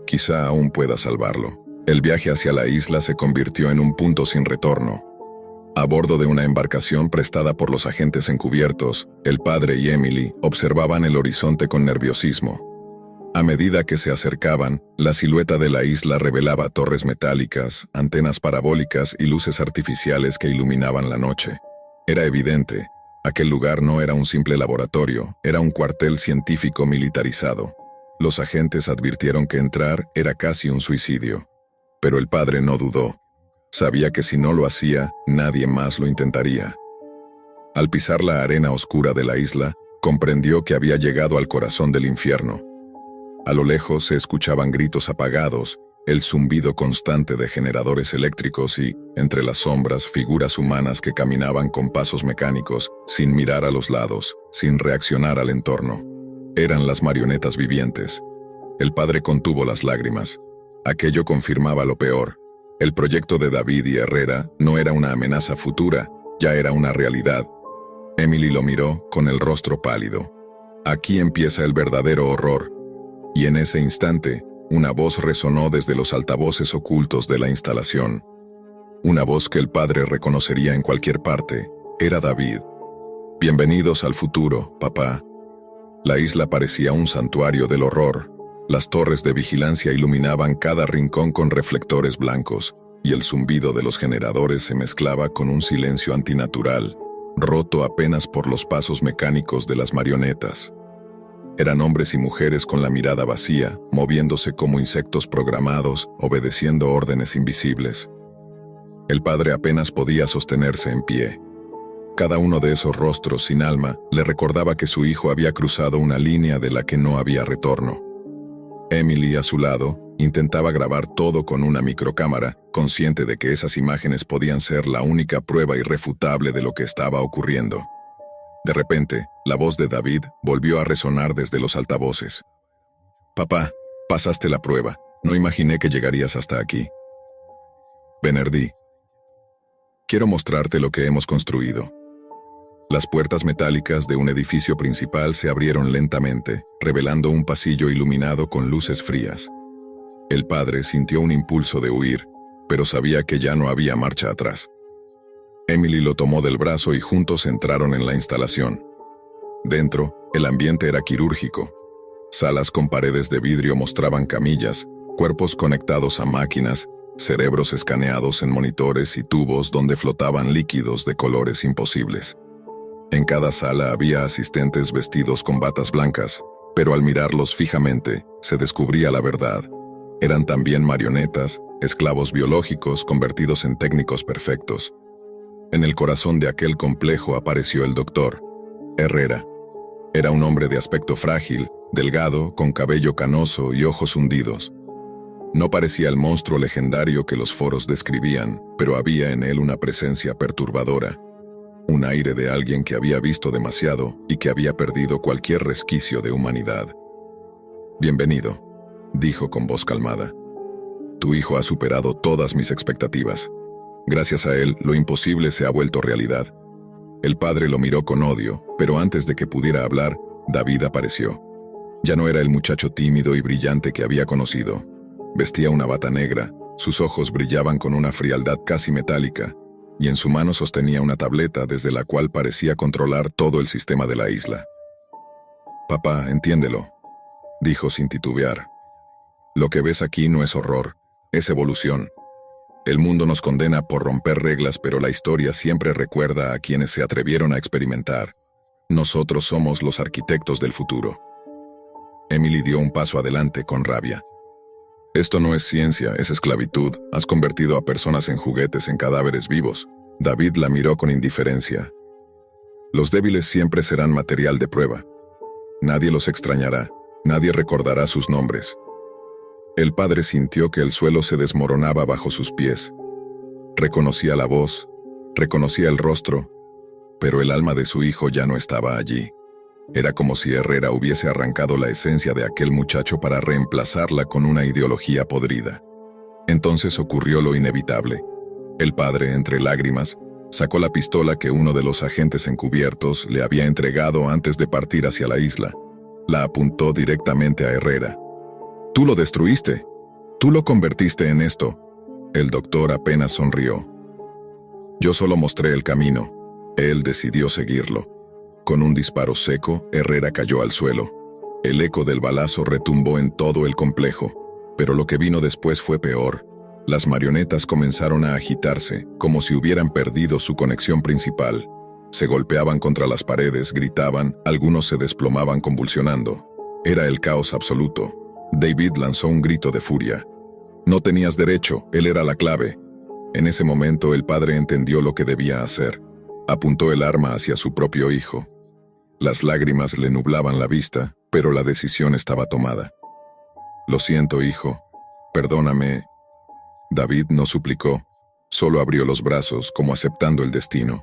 quizá aún pueda salvarlo. El viaje hacia la isla se convirtió en un punto sin retorno. A bordo de una embarcación prestada por los agentes encubiertos, el padre y Emily observaban el horizonte con nerviosismo. A medida que se acercaban, la silueta de la isla revelaba torres metálicas, antenas parabólicas y luces artificiales que iluminaban la noche. Era evidente, aquel lugar no era un simple laboratorio, era un cuartel científico militarizado. Los agentes advirtieron que entrar era casi un suicidio. Pero el padre no dudó. Sabía que si no lo hacía, nadie más lo intentaría. Al pisar la arena oscura de la isla, comprendió que había llegado al corazón del infierno. A lo lejos se escuchaban gritos apagados, el zumbido constante de generadores eléctricos y, entre las sombras, figuras humanas que caminaban con pasos mecánicos, sin mirar a los lados, sin reaccionar al entorno. Eran las marionetas vivientes. El padre contuvo las lágrimas. Aquello confirmaba lo peor. El proyecto de David y Herrera no era una amenaza futura, ya era una realidad. Emily lo miró con el rostro pálido. Aquí empieza el verdadero horror. Y en ese instante, una voz resonó desde los altavoces ocultos de la instalación. Una voz que el padre reconocería en cualquier parte. Era David. «Bienvenidos al futuro, papá». La isla parecía un santuario del horror. Las torres de vigilancia iluminaban cada rincón con reflectores blancos, y el zumbido de los generadores se mezclaba con un silencio antinatural, roto apenas por los pasos mecánicos de las marionetas. Eran hombres y mujeres con la mirada vacía, moviéndose como insectos programados, obedeciendo órdenes invisibles. El padre apenas podía sostenerse en pie. Cada uno de esos rostros sin alma le recordaba que su hijo había cruzado una línea de la que no había retorno. Emily, a su lado, intentaba grabar todo con una microcámara, consciente de que esas imágenes podían ser la única prueba irrefutable de lo que estaba ocurriendo. De repente, la voz de David volvió a resonar desde los altavoces. «Papá, pasaste la prueba. No imaginé que llegarías hasta aquí. Bernardí, quiero mostrarte lo que hemos construido». Las puertas metálicas de un edificio principal se abrieron lentamente, revelando un pasillo iluminado con luces frías. El padre sintió un impulso de huir, pero sabía que ya no había marcha atrás. Emily lo tomó del brazo y juntos entraron en la instalación. Dentro, el ambiente era quirúrgico. Salas con paredes de vidrio mostraban camillas, cuerpos conectados a máquinas, cerebros escaneados en monitores y tubos donde flotaban líquidos de colores imposibles. En cada sala había asistentes vestidos con batas blancas, pero al mirarlos fijamente, se descubría la verdad. Eran también marionetas, esclavos biológicos convertidos en técnicos perfectos. En el corazón de aquel complejo apareció el doctor Herrera. Era un hombre de aspecto frágil, delgado, con cabello canoso y ojos hundidos. No parecía el monstruo legendario que los foros describían, pero había en él una presencia perturbadora. Un aire de alguien que había visto demasiado y que había perdido cualquier resquicio de humanidad. «Bienvenido», dijo con voz calmada. «Tu hijo ha superado todas mis expectativas. Gracias a él, lo imposible se ha vuelto realidad». El padre lo miró con odio, pero antes de que pudiera hablar, David apareció. Ya no era el muchacho tímido y brillante que había conocido. Vestía una bata negra, sus ojos brillaban con una frialdad casi metálica, y en su mano sostenía una tableta desde la cual parecía controlar todo el sistema de la isla. «Papá, entiéndelo», dijo sin titubear. «Lo que ves aquí no es horror, es evolución. El mundo nos condena por romper reglas, pero la historia siempre recuerda a quienes se atrevieron a experimentar. Nosotros somos los arquitectos del futuro». Emily dio un paso adelante con rabia. «Esto no es ciencia, es esclavitud. Has convertido a personas en juguetes, en cadáveres vivos». David la miró con indiferencia. «Los débiles siempre serán material de prueba. Nadie los extrañará, nadie recordará sus nombres». El padre sintió que el suelo se desmoronaba bajo sus pies. Reconocía la voz, reconocía el rostro, pero el alma de su hijo ya no estaba allí. Era como si Herrera hubiese arrancado la esencia de aquel muchacho para reemplazarla con una ideología podrida. Entonces ocurrió lo inevitable. El padre, entre lágrimas, sacó la pistola que uno de los agentes encubiertos le había entregado antes de partir hacia la isla. La apuntó directamente a Herrera. «Tú lo destruiste. Tú lo convertiste en esto». El doctor apenas sonrió. «Yo solo mostré el camino. Él decidió seguirlo». Con un disparo seco, Herrera cayó al suelo. El eco del balazo retumbó en todo el complejo, pero lo que vino después fue peor. Las marionetas comenzaron a agitarse, como si hubieran perdido su conexión principal. Se golpeaban contra las paredes, gritaban, algunos se desplomaban convulsionando. Era el caos absoluto. David lanzó un grito de furia. No tenías derecho, él era la clave. En ese momento el padre entendió lo que debía hacer. Apuntó el arma hacia su propio hijo. Las lágrimas le nublaban la vista, pero la decisión estaba tomada. Lo siento, hijo. Perdóname. David no suplicó, solo abrió los brazos como aceptando el destino.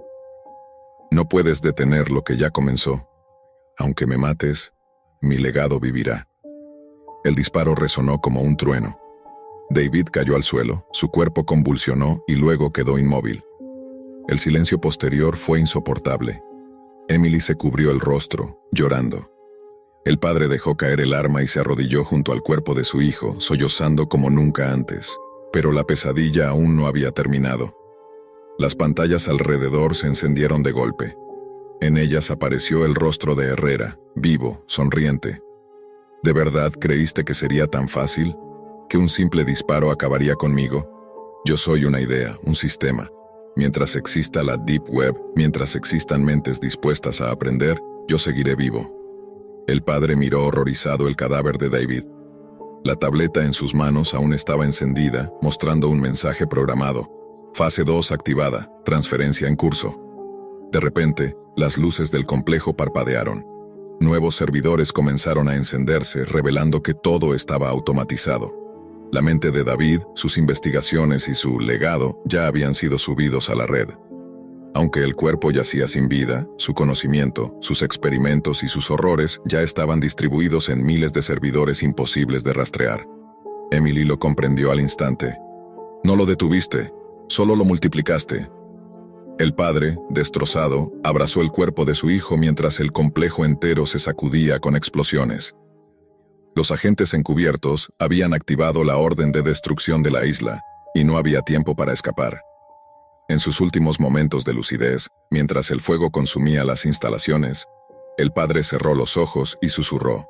No puedes detener lo que ya comenzó. Aunque me mates, mi legado vivirá. El disparo resonó como un trueno. David cayó al suelo, su cuerpo convulsionó y luego quedó inmóvil. El silencio posterior fue insoportable. Emily se cubrió el rostro, llorando. El padre dejó caer el arma y se arrodilló junto al cuerpo de su hijo, sollozando como nunca antes. Pero la pesadilla aún no había terminado. Las pantallas alrededor se encendieron de golpe. En ellas apareció el rostro de Herrera, vivo, sonriente. ¿De verdad creíste que sería tan fácil? ¿Que un simple disparo acabaría conmigo? Yo soy una idea, un sistema. Mientras exista la Deep Web, mientras existan mentes dispuestas a aprender, yo seguiré vivo. El padre miró horrorizado el cadáver de David. La tableta en sus manos aún estaba encendida, mostrando un mensaje programado. Fase 2 activada, transferencia en curso. De repente, las luces del complejo parpadearon. Nuevos servidores comenzaron a encenderse, revelando que todo estaba automatizado. La mente de David, sus investigaciones y su legado ya habían sido subidos a la red. Aunque el cuerpo yacía sin vida, su conocimiento, sus experimentos y sus horrores ya estaban distribuidos en miles de servidores imposibles de rastrear. Emily lo comprendió al instante. No lo detuviste, solo lo multiplicaste. El padre, destrozado, abrazó el cuerpo de su hijo mientras el complejo entero se sacudía con explosiones. Los agentes encubiertos habían activado la orden de destrucción de la isla, y no había tiempo para escapar. En sus últimos momentos de lucidez, mientras el fuego consumía las instalaciones, el padre cerró los ojos y susurró.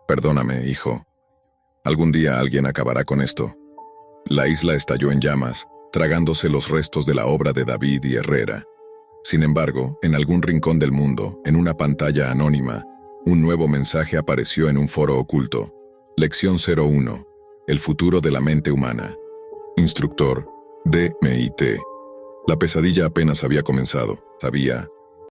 Perdóname, hijo. Algún día alguien acabará con esto. La isla estalló en llamas, tragándose los restos de la obra de David y Herrera. Sin embargo, en algún rincón del mundo, en una pantalla anónima, un nuevo mensaje apareció en un foro oculto. Lección 01. El futuro de la mente humana. Instructor, DMIT. La pesadilla apenas había comenzado. Sabía,